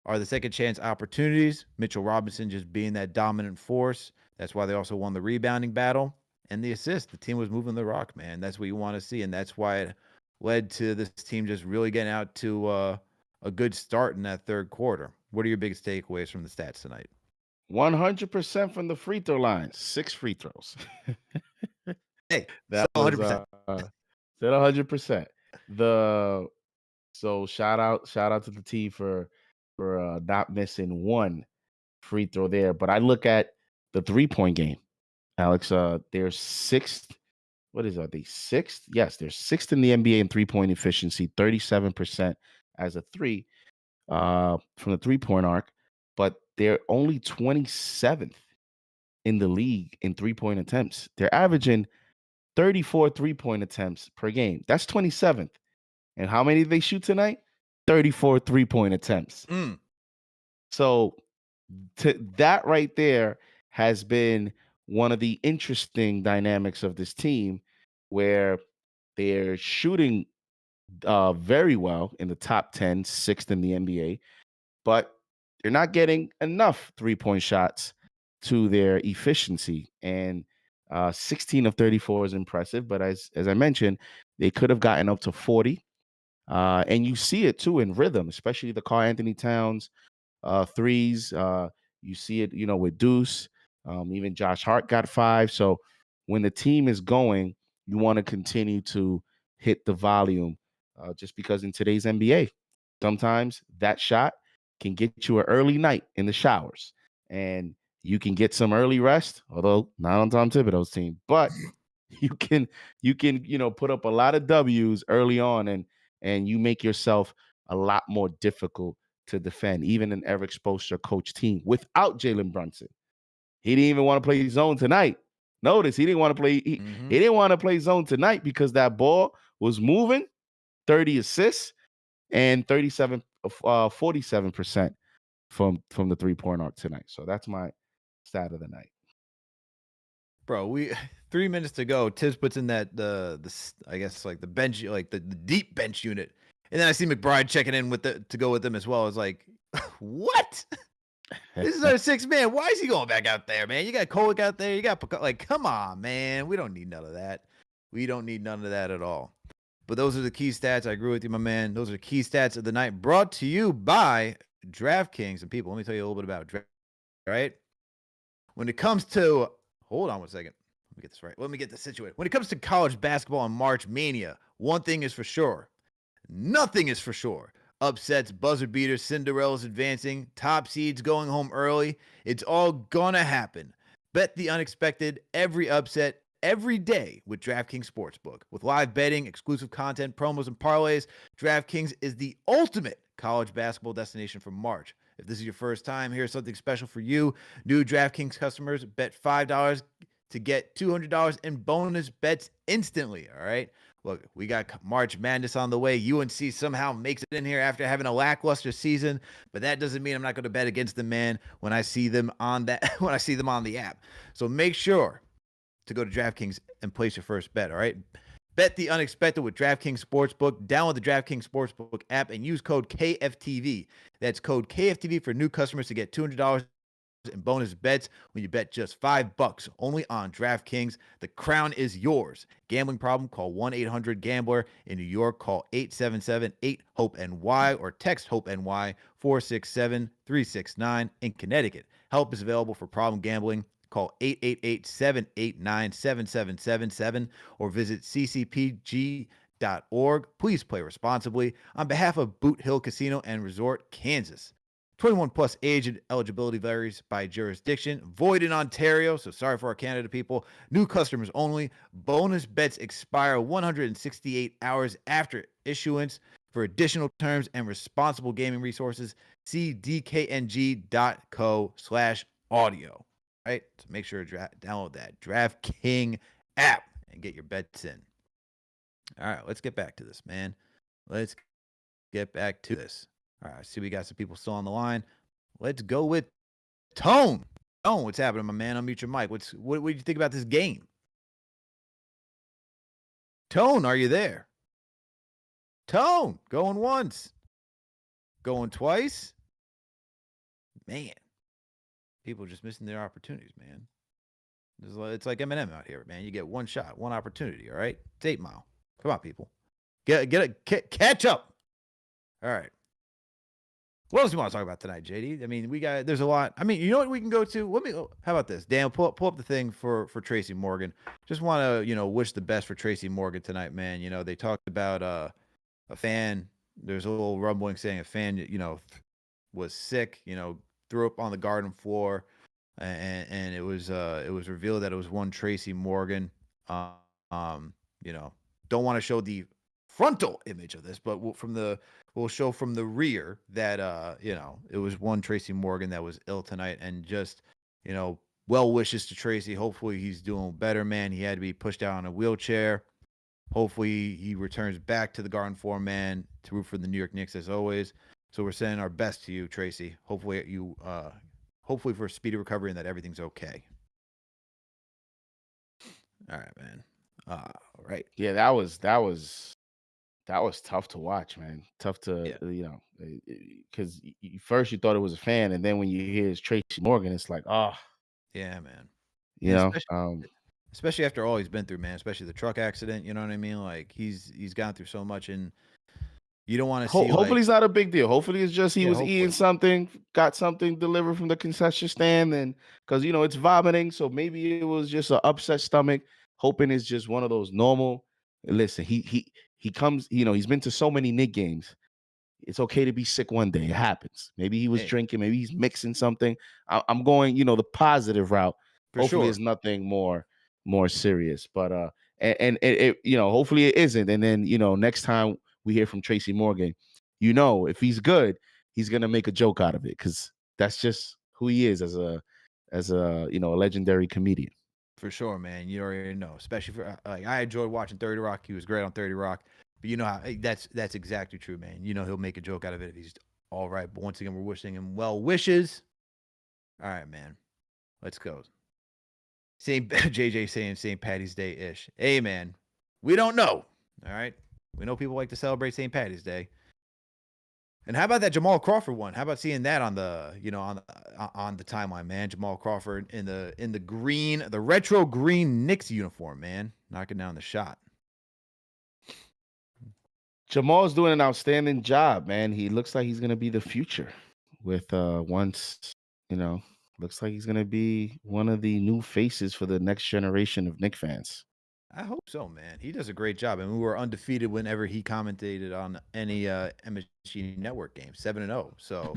are the second chance opportunities, Mitchell Robinson just being that dominant force. That's why they also won the rebounding battle. And the assist. The team was moving the rock, man. That's what you want to see. And that's why it led to this team just really getting out to a good start in that third quarter. What are your biggest takeaways from the stats tonight? 100% from the free throw line. 6 free throws. Hey, that so was 100%. Said 100%. So shout out to the team for not missing one free throw there. But I look at the 3-point game, Alex. They're sixth. What is that? They sixth? Yes, they're sixth in the NBA in 3-point efficiency, 37% as a three from the 3-point arc, but they're only 27th in the league in 3-point attempts. They're averaging 34 3-point attempts per game. That's 27th. And how many did they shoot tonight? 34 3-point attempts. So that right there has been one of the interesting dynamics of this team, where they're shooting very well in the top 10, 6th in the NBA, but they're not getting enough 3-point shots to their efficiency. And 16 of 34 is impressive, but as I mentioned, they could have gotten up to 40. And you see it too in rhythm, especially the Karl Anthony Towns threes. You see it, with Deuce. Even Josh Hart got 5. So when the team is going, you want to continue to hit the volume, just because in today's NBA, sometimes that shot can get you an early night in the showers, and you can get some early rest, although not on Tom Thibodeau's team, but you can put up a lot of W's early on, and you make yourself a lot more difficult to defend, even an Eric Spoelstra coach team without Jalen Brunson. He didn't even want to play zone tonight. Notice he didn't want to play. He didn't want to play zone tonight because that ball was moving. 30 assists and 47% from the 3-point arc tonight. So that's my stat of the night. Bro, we 3 minutes to go. Tibbs puts in that the I guess like the bench, like the deep bench unit, and then I see McBride checking in to go with them as well. It's like, what? This is our 6th man. Why is he going back out there, man? You got Kolek out there. You got come on, man. We don't need none of that. We don't need none of that at all. But those are the key stats. I agree with you, my man. Those are key stats of the night, brought to you by DraftKings. And people, let me tell you a little bit about Draft. Right? When it comes to, hold on one second. Let me get this right. Let me get this situated. When it comes to college basketball and March Mania, one thing is for sure. Nothing is for sure. Upsets, buzzer beaters, Cinderella's advancing, top seeds going home early. It's all gonna happen. Bet the unexpected, every upset, every day with DraftKings Sportsbook. With live betting, exclusive content, promos, and parlays, DraftKings is the ultimate college basketball destination for March. If this is your first time, here's something special for you. New DraftKings customers, bet $5 to get $200 in bonus bets instantly, all right? Look, we got March Madness on the way. UNC somehow makes it in here after having a lackluster season, but that doesn't mean I'm not going to bet against them, man, when I see them on the app. So make sure to go to DraftKings and place your first bet, all right? Bet the unexpected with DraftKings Sportsbook. Download the DraftKings Sportsbook app and use code KFTV. That's code KFTV for new customers to get $200 in bonus bets when you bet just $5 only on DraftKings. The crown is yours. Gambling problem? Call 1-800-GAMBLER. In New York, call 877-8-HOPE-NY or text HOPE-NY 467-369. In Connecticut, help is available for problem gambling. Call 888-789-7777 or visit ccpg.org. Please play responsibly. On behalf of Boot Hill Casino and Resort, Kansas. 21 plus age and eligibility varies by jurisdiction. Void in Ontario, so sorry for our Canada people. New customers only. Bonus bets expire 168 hours after issuance. For additional terms and responsible gaming resources, see dkng.co/audio. Right? So make sure to download that DraftKings app and get your bets in. All right, let's get back to this, man. Let's get back to this. All right, I see we got some people still on the line. Let's go with Tone. Tone, what's happening, my man? Unmute your mic. What do you think about this game? Tone, are you there? Tone, going once. Going twice. Man, people just missing their opportunities, man. It's like Eminem out here, man. You get one shot, one opportunity, all right? It's 8 Mile. Come on, people. Catch up. All right. What else do you want to talk about tonight, JD? I mean, there's a lot. I mean, you know what we can go to? How about this? Dan, pull up the thing for Tracy Morgan. Just want to, wish the best for Tracy Morgan tonight, man. They talked about a fan. There's a little rumbling saying a fan, was sick, threw up on the garden floor, and it was revealed that it was one Tracy Morgan. Don't want to show the frontal image of this, but we'll show from the rear that it was one Tracy Morgan that was ill tonight, and just well wishes to Tracy. Hopefully he's doing better, man. He had to be pushed out on a wheelchair. Hopefully he returns back to the Garden floor, man, to root for the New York Knicks as always. So we're sending our best to you, Tracy. Hopefully for a speedy recovery and that everything's okay. All right, man. All right. Yeah, that was tough to watch, man. Tough to, because first you thought it was a fan, and then when you hear it's Tracy Morgan, it's like, oh, yeah, man. Especially after all he's been through, man. Especially the truck accident. You know what I mean? Like he's gone through so much, and you don't want to see. Hopefully, it's not a big deal. Hopefully, it's just he was eating something, got something delivered from the concession stand, and because it's vomiting, so maybe it was just an upset stomach. Hoping it's just one of those normal. Listen, he comes. He's been to so many Knicks games. It's okay to be sick one day. It happens. Maybe he was drinking. Maybe he's mixing something. I'm going, the positive route. Hopefully, it's nothing more serious. But and it hopefully it isn't. And then next time we hear from Tracy Morgan, if he's good, he's gonna make a joke out of it because that's just who he is as a a legendary comedian. For sure, man. You already know. Especially for I enjoyed watching 30 Rock. He was great on 30 Rock. But how that's exactly true, man. He'll make a joke out of it if he's all right. But once again, we're wishing him well wishes. All right, man. Let's go. JJ saying St. Patty's Day ish. Hey, man. We don't know. All right. We know people like to celebrate St. Patty's Day. And how about that Jamal Crawford one? How about seeing that on the on the timeline, man? Jamal Crawford in the green, the retro green Knicks uniform, man, knocking down the shot. Jamal's doing an outstanding job, man. He looks like he's gonna be the future. Looks like he's gonna be one of the new faces for the next generation of Knicks fans. I hope so, man. He does a great job, and we were undefeated whenever he commentated on any MSG Network game, 7-0. So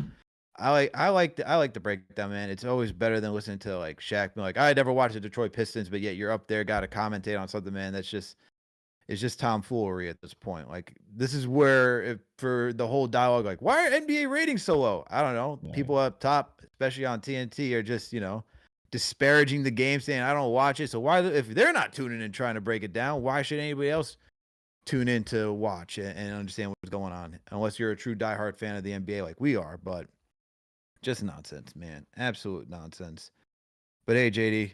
I like the breakdown, man. It's always better than listening to like Shaq being like, I never watched the Detroit Pistons, but yet you're up there, got to commentate on something, man. It's just tomfoolery at this point. Like this is where for the whole dialogue, like why are NBA ratings so low? I don't know. Yeah. People up top, especially on TNT, are just disparaging the game, saying I don't watch it. So why, if they're not tuning in trying to break it down, why should anybody else tune in to watch and understand what's going on? Unless you're a true diehard fan of the NBA like we are, but just nonsense, man. Absolute nonsense. But hey, JD,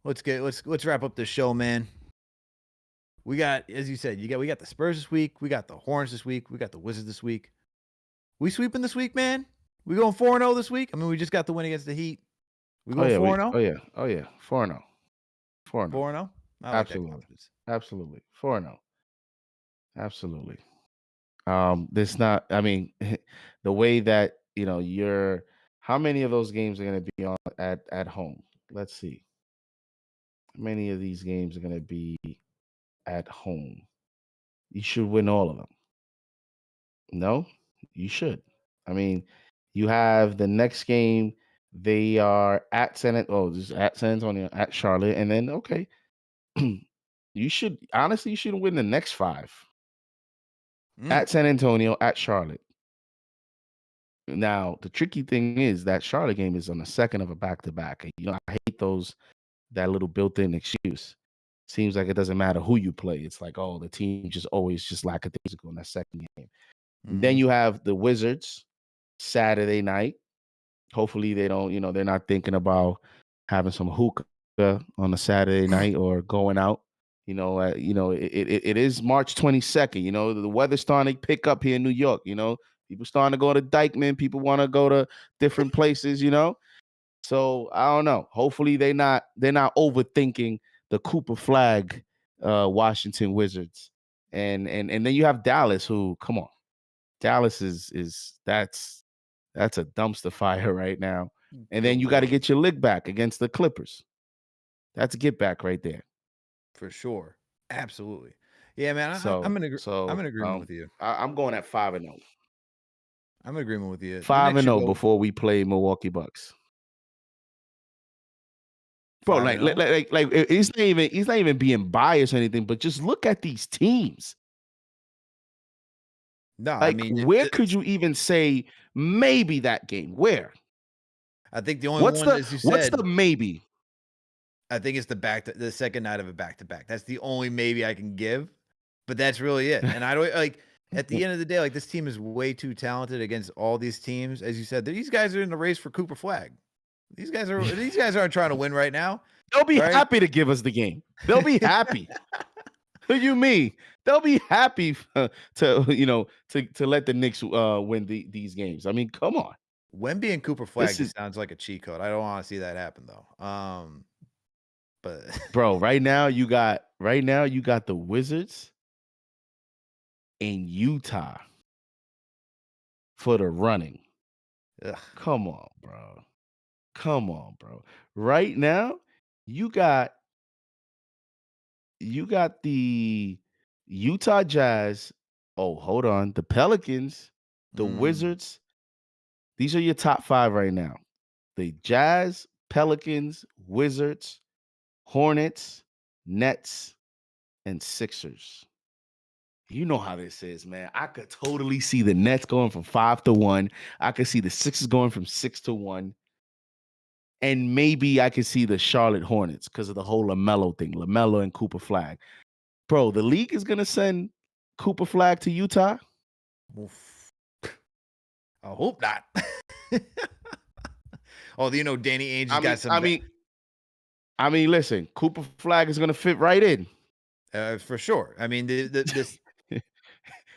let's wrap up this show, man. We got, as you said, we got the Spurs this week, we got the Hornets this week, we got the Wizards this week. We sweeping this week, man. We going 4-0 this week. I mean, we just got the win against the Heat. We Oh go yeah, 4-0? oh yeah, oh yeah, 4-0, 4-0. 4-0? I like that Absolutely, confidence. absolutely, 4-0, absolutely. This not. I mean, the way that you're. How many of those games are going to be on at home? Let's see. How many of these games are going to be at home? You should win all of them. No, you should. I mean, you have the next game. They are at this is at San Antonio, at Charlotte, and then okay, you should honestly you should win the next 5 at San Antonio, at Charlotte. Now, the tricky thing is that Charlotte game is on the second of a back-to-back. And, I hate that little built-in excuse. Seems like it doesn't matter who you play. It's like, oh, the team just always just lackadaisical in that second game. Then you have the Wizards Saturday night. Hopefully they don't, they're not thinking about having some hookah on a Saturday night or going out. It is March 22nd. The weather's starting to pick up here in New York. People starting to go to Dykeman. People want to go to different places. So I don't know. Hopefully they're not overthinking the Cooper Flag Washington Wizards. And then you have Dallas, who, come on. Dallas that's a dumpster fire right now. And then you got to get your lick back against the Clippers. That's a get back right there. For sure. Absolutely. Yeah, man. I'm in agreement with you. I'm going at 5-0. I'm in agreement with you. 5-0 before we play Milwaukee Bucks. Bro, like he's not even being biased or anything, but just look at these teams. No, I mean, where could you even say maybe that game? Where? I think the only one, as you said, what's the maybe? I think it's the second night of a back-to-back. That's the only maybe I can give, but that's really it. And I don't like at the end of the day, like this team is way too talented against all these teams. As you said, these guys are in the race for Cooper Flag. These guys aren't trying to win right now. They'll be happy to give us the game. They'll be happy. What do you mean? They'll be happy to let the Knicks win these games. I mean, come on. Wemby and Cooper Flag sounds like a cheat code. I don't want to see that happen though. But bro, right now you got the Wizards in Utah for the running. Ugh. Come on, bro. Right now, you got the Utah Jazz. Oh, hold on. The Pelicans, the Wizards. These are your top 5 right now. The Jazz, Pelicans, Wizards, Hornets, Nets, and Sixers. You know how this is, man. I could totally see the Nets going from 5-1. I could see the Sixers going from 6-1. And maybe I could see the Charlotte Hornets because of the whole LaMelo thing. LaMelo and Cooper Flag. Bro, the league is going to send Cooper Flag to Utah? Oof. I hope not. Oh, Danny Ainge got some. I mean, listen, Cooper Flag is going to fit right in. For sure. I mean, the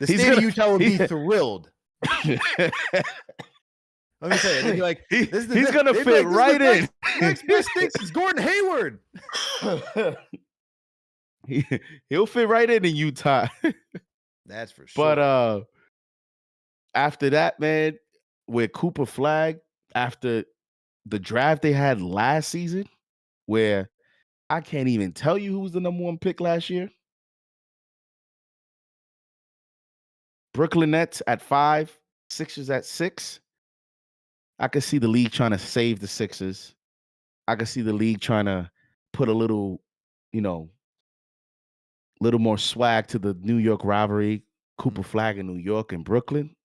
state of Utah would be thrilled. Let me tell you, like, he's going to fit right in. Next best thing is Gordon Hayward. He'll fit right in Utah. That's for sure. But after that, man, with Cooper Flag, after the draft they had last season, where I can't even tell you who was the number 1 pick last year. Brooklyn Nets at 5, Sixers at 6. I could see the league trying to save the Sixers. I could see the league trying to put a little, little more swag to the New York rivalry. Cooper Flag in New York and Brooklyn.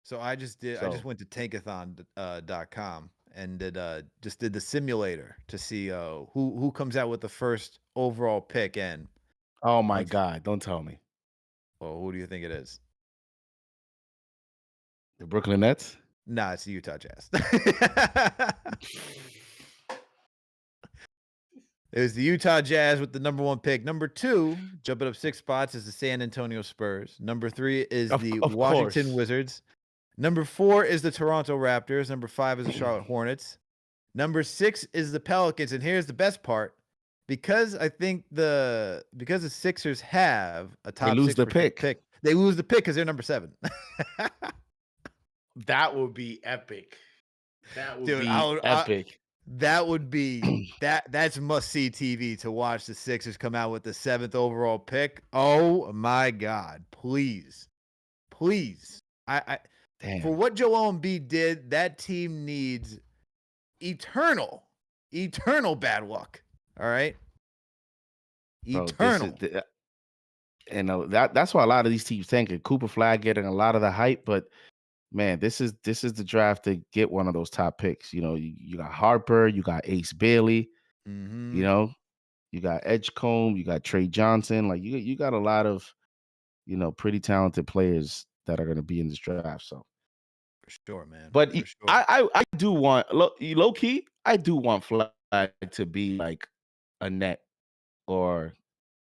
So I just went to tankathon.com and did the simulator to see who comes out with the first overall pick. And oh my God, don't tell me. Well, who do you think it is? The Brooklyn Nets? Nah, it's the Utah Jazz. It was the Utah Jazz with the number 1 pick. Number 2, jumping up 6 spots, is the San Antonio Spurs. Number 3 is the Washington Wizards. Number 4 is the Toronto Raptors. Number 5 is the Charlotte Hornets. Number 6 is the Pelicans, and here's the best part. Because the Sixers have a They top lose 6% the pick. they lose the pick because they're number 7. That would be epic. That would Dude, be I would, epic. that would be that's must-see TV to watch the Sixers come out with the 7th overall pick. Oh my God. Please. I Damn. For what Joel Embiid did, that team needs eternal bad luck. All right? Bro, Eternal. and that's why a lot of these teams thinking Cooper Flag getting a lot of the hype, but man, this is the draft to get one of those top picks. You know, you got Harper, you got Ace Bailey, Mm-hmm. you know, you got Edgecombe, you got Trey Johnson. Like you got a lot of, pretty talented players that are going to be in this draft. So For sure, man. but For sure. I do want low key. I do want Flag to be like a net, or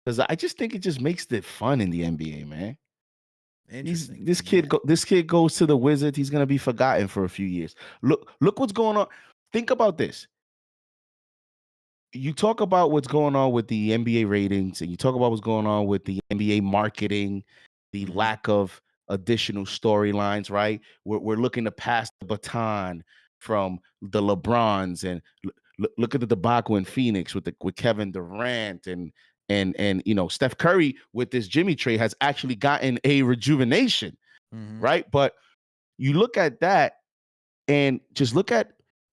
because I just think it just makes it fun in the NBA, man. Interesting. This kid goes to the Wizards. He's gonna be forgotten for a few years. Look what's going on. Think about this. You talk about what's going on with the NBA ratings, and you talk about what's going on with the NBA marketing, the Mhm. lack of additional storylines, right? We're looking to pass the baton from the LeBrons, and look at the debacle in Phoenix with Kevin Durant and Steph Curry with this Jimmy trade has actually gotten a rejuvenation, Mhm. right? But you look at that and just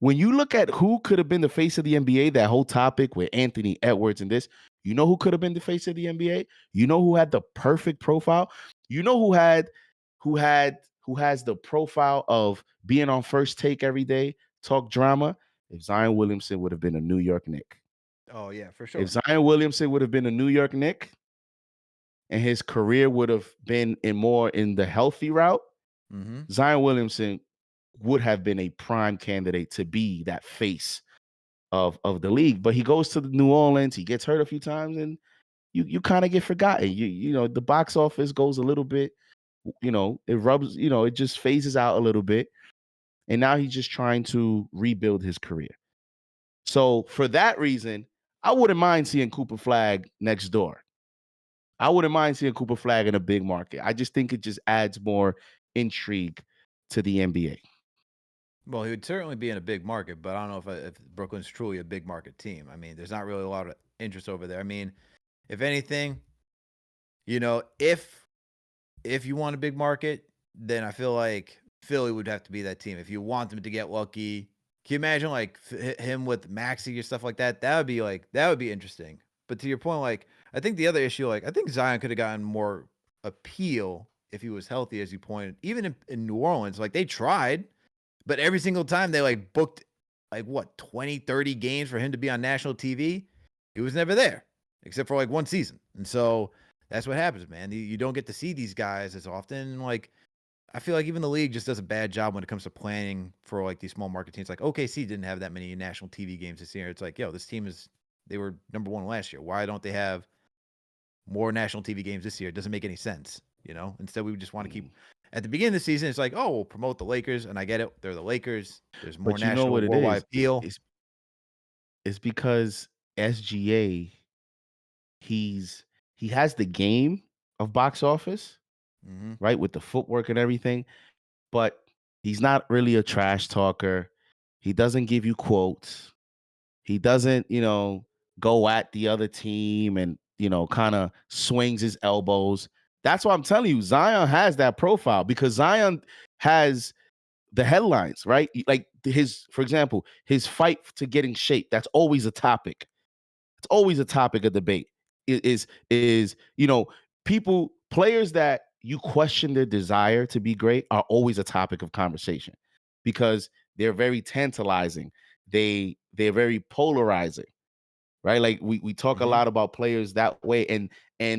when you look at who could have been the face of the NBA, that whole topic with Anthony Edwards and this, who could have been the face of the NBA? You know who had the perfect profile? You know who has the profile of being on First Take every day, talk drama? If Zion Williamson would have been a New York Knick. Oh yeah, for sure. If Zion Williamson would have been a New York Knick and his career would have been in the healthy route, Mm-hmm. Zion Williamson would have been a prime candidate to be that face of the league. But he goes to the New Orleans, he gets hurt a few times, and you kind of get forgotten. The box office goes a little bit, it rubs, it just phases out a little bit. And now he's just trying to rebuild his career. So for that reason, I wouldn't mind seeing Cooper Flag next door. I wouldn't mind seeing Cooper Flag in a big market. I just think it just adds more intrigue to the NBA. Well, he would certainly be in a big market, but I don't know if Brooklyn's truly a big market team. I mean, there's not really a lot of interest over there. I mean, if anything, if you want a big market, then I feel like Philly would have to be that team. If you want them to get lucky, can you imagine like him with Maxey or stuff like that? That would be interesting. But to your point, like I think the other issue, like I think Zion could have gotten more appeal if he was healthy, as you pointed. Even in New Orleans, like they tried, but every single time they like booked like what 20, 30 games for him to be on national TV, he was never there except for like one season. And so that's what happens, man. You don't get to see these guys as often. Like I feel like even the league just does a bad job when it comes to planning for like these small market teams. Like OKC didn't have that many national TV games this year. It's like, yo, this team they were number 1 last year. Why don't they have more national TV games this year? It doesn't make any sense, Instead, we just want to keep at the beginning of the season. It's like, oh, we'll promote the Lakers, and I get it. They're the Lakers. There's more But you know national what it worldwide is? appeal. It's because SGA, he has the game of box office, Mm-hmm. right? With the footwork and everything, but he's not really a trash talker. He doesn't give you quotes. He doesn't, go at the other team and, kind of swings his elbows. That's why I'm telling you, Zion has that profile because Zion has the headlines, right? Like for example, his fight to get in shape. That's always a topic. It's always a topic of debate. Is players that you question their desire to be great are always a topic of conversation because they're very tantalizing. They're very polarizing, right? Like we talk a lot about players that way, and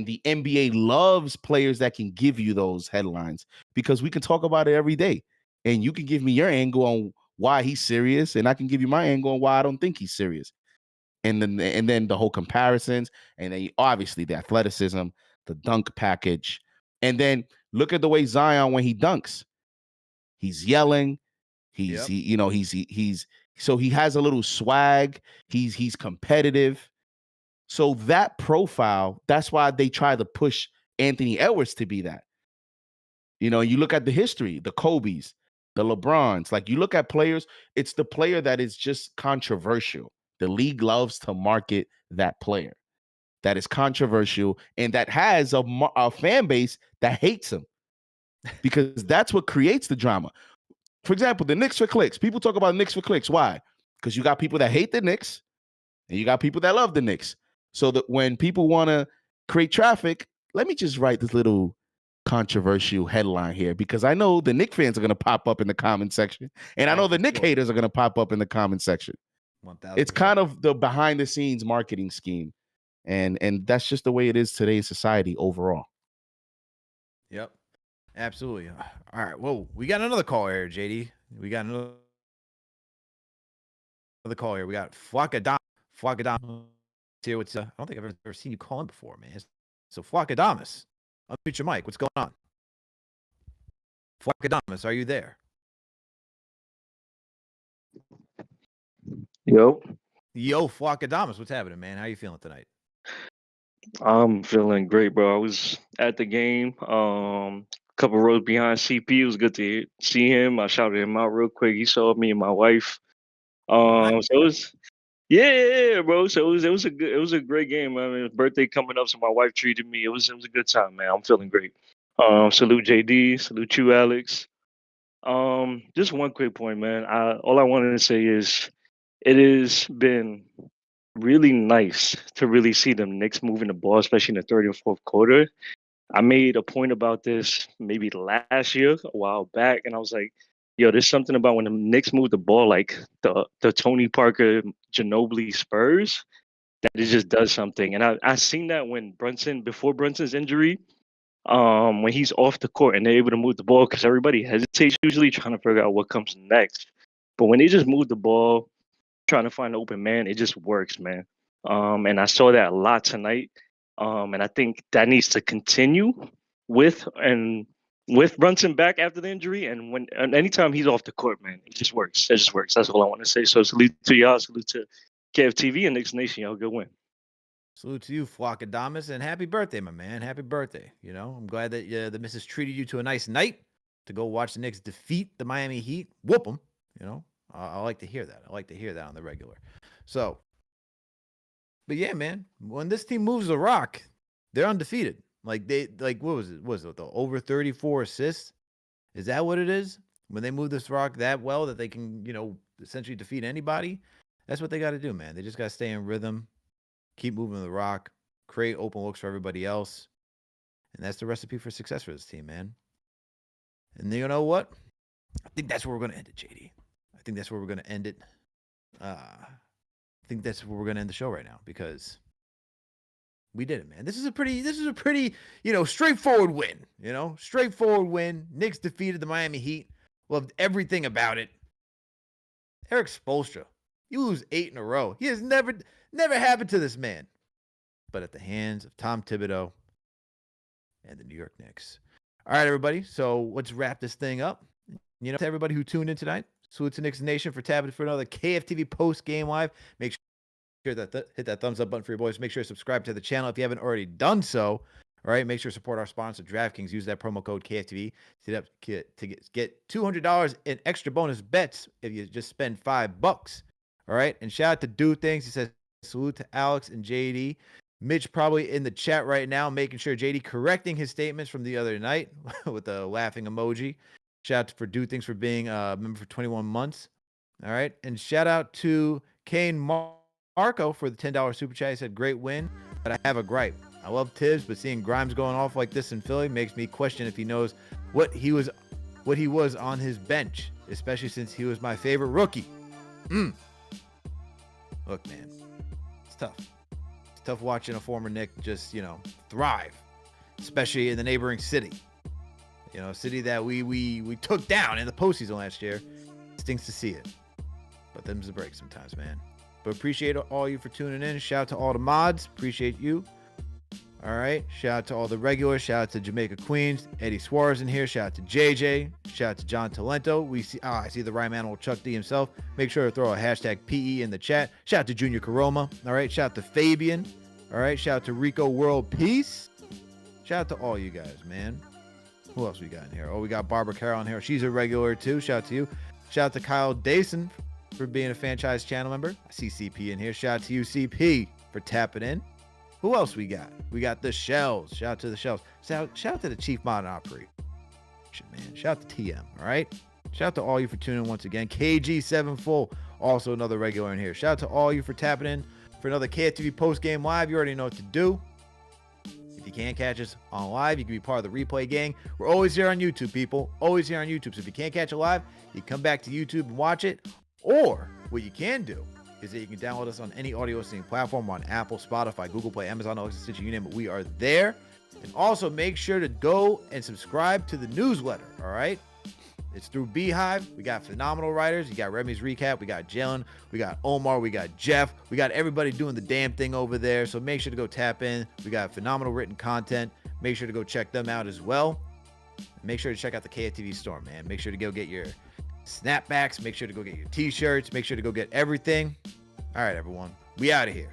the NBA loves players that can give you those headlines because we can talk about it every day, and you can give me your angle on why he's serious, and I can give you my angle on why I don't think he's serious. And then the whole comparisons, and then obviously the athleticism, the dunk package, and then look at the way Zion when he dunks, he's yelling, He's so he has a little swag. He's competitive. So that profile, that's why they try to push Anthony Edwards to be that. You look at the history, the Kobes, the LeBrons, like you look at players, it's the player that is just controversial. The league loves to market that player that is controversial and that has a fan base that hates him because that's what creates the drama. For example, the Knicks for clicks. People talk about Knicks for clicks. Why? Because you got people that hate the Knicks and you got people that love the Knicks. So that when people want to create traffic, let me just write this little controversial headline here because I know the Knicks fans are going to pop up in the comment section, and I know the Knicks haters are going to pop up in the comment section. 1000%. It's kind of the behind the scenes marketing scheme, and that's just the way it is today's society overall. Yep, absolutely. All right, whoa, we got another call here, JD. We got another call here. We got Flockadamus here. What's I don't think I've ever seen you call in before, man. So Flockadamus, unmute your mic. What's going on? Flockadamus, are you there? Yo, Flockadamus, what's happening, man? How you feeling tonight? I'm feeling great, bro. I was at the game, couple rows behind CP. It was good to see him. I shouted him out real quick. He saw me and my wife. So it was, yeah, bro. So it was a great game. I mean, his birthday coming up, so my wife treated me. It was a good time, man. I'm feeling great. Salute JD, salute you, Alex. Just one quick point, man. All I wanted to say is it has been really nice to really see them Knicks moving the ball, especially in the third and fourth quarter. I made a point about this maybe last year, a while back, and I was like, yo, there's something about when the Knicks move the ball like the Tony Parker Ginobili Spurs, that it just does something. And I seen that when before Brunson's injury, when he's off the court and they're able to move the ball, because everybody hesitates usually trying to figure out what comes next. But when they just move the ball, trying to find an open man, it just works, man. And I saw that a lot tonight. And I think that needs to continue with Brunson back after the injury, and anytime he's off the court, man, it just works. It just works. That's all I want to say. So salute to y'all, salute to KFTV and Knicks Nation. Y'all good win. Salute to you, Flockadamus, and happy birthday, my man. Happy birthday. I'm glad that the missus treated you to a nice night to go watch the Knicks defeat the Miami Heat. Whoop them, I like to hear that. I like to hear that on the regular. So, but yeah, man, when this team moves the rock, they're undefeated. What was it? Was it the over 34 assists? Is that what it is? When they move this rock that well that they can, essentially defeat anybody? That's what they got to do, man. They just got to stay in rhythm, keep moving the rock, create open looks for everybody else. And that's the recipe for success for this team, man. And you know what? I think that's where we're going to end it, JD. I think that's where we're going to end it. I think that's where we're going to end the show right now because we did it, man. This is a pretty, straightforward win. Straightforward win. Knicks defeated the Miami Heat. Loved everything about it. Erik Spoelstra, you lose 8 in a row. He has never happened to this man, but at the hands of Tom Thibodeau and the New York Knicks. All right, everybody. So let's wrap this thing up. To everybody who tuned in tonight, salute to Knicks Nation for tapping for another KFTV post game live. Make sure that hit that thumbs up button for your boys. Make sure to subscribe to the channel if you haven't already done so. All right, make sure to support our sponsor, DraftKings. Use that promo code KFTV to get $200 in extra bonus bets if you just spend $5. All right, and shout out to Do Things. He says salute to Alex and JD. Mitch probably in the chat right now, making sure JD correcting his statements from the other night with the laughing emoji. Shout out for Do Things for being a member for 21 months. All right, and shout out to Kane Marco for the $10 super chat. He said, great win, but I have a gripe. I love Tibbs, but seeing Grimes going off like this in Philly makes me question if he knows what he was on his bench, especially since he was my favorite rookie. Look, man, it's tough. It's tough watching a former Knick just, thrive, especially in the neighboring city. A city that we took down in the postseason last year. It stinks to see it. But them's the break sometimes, man. But appreciate all you for tuning in. Shout out to all the mods. Appreciate you. All right. Shout out to all the regulars. Shout out to Jamaica Queens. Eddie Suarez in here. Shout out to JJ. Shout out to John Talento. I see the rhyme animal Chuck D himself. Make sure to throw a hashtag PE in the chat. Shout out to Junior Caroma. All right. Shout out to Fabian. All right. Shout out to Rico World Peace. Shout out to all you guys, man. Who else we got in here? Oh, we got Barbara Carroll in here. She's a regular too. Shout out to you. Shout out to Kyle Dason for being a franchise channel member. I see CP in here. Shout out to you, CP, for tapping in. Who else we got? We got the Shells. Shout out to the Shells. Shout out to the Chief Modern Operator. Man. Shout out to TM, all right? Shout out to all you for tuning in once again. KG7 Full, also another regular in here. Shout out to all you for tapping in for another KFTV post-game live. You already know what to do. If you can't catch us on live, you can be part of the replay gang. We're always here on YouTube, people. Always here on YouTube. So if you can't catch it live, you come back to YouTube and watch it. Or what you can do is that you can download us on any audio listening platform on Apple, Spotify, Google Play, Amazon, Alexa, Stitcher, you name it. We are there. And also make sure to go and subscribe to the newsletter, all right? It's through Beehive. We got phenomenal writers. You got Remy's Recap. We got Jalen. We got Omar. We got Jeff. We got everybody doing the damn thing over there. So make sure to go tap in. We got phenomenal written content. Make sure to go check them out as well. Make sure to check out the KFTV store, man. Make sure to go get your snapbacks. Make sure to go get your t-shirts. Make sure to go get everything. All right, everyone. We out of here.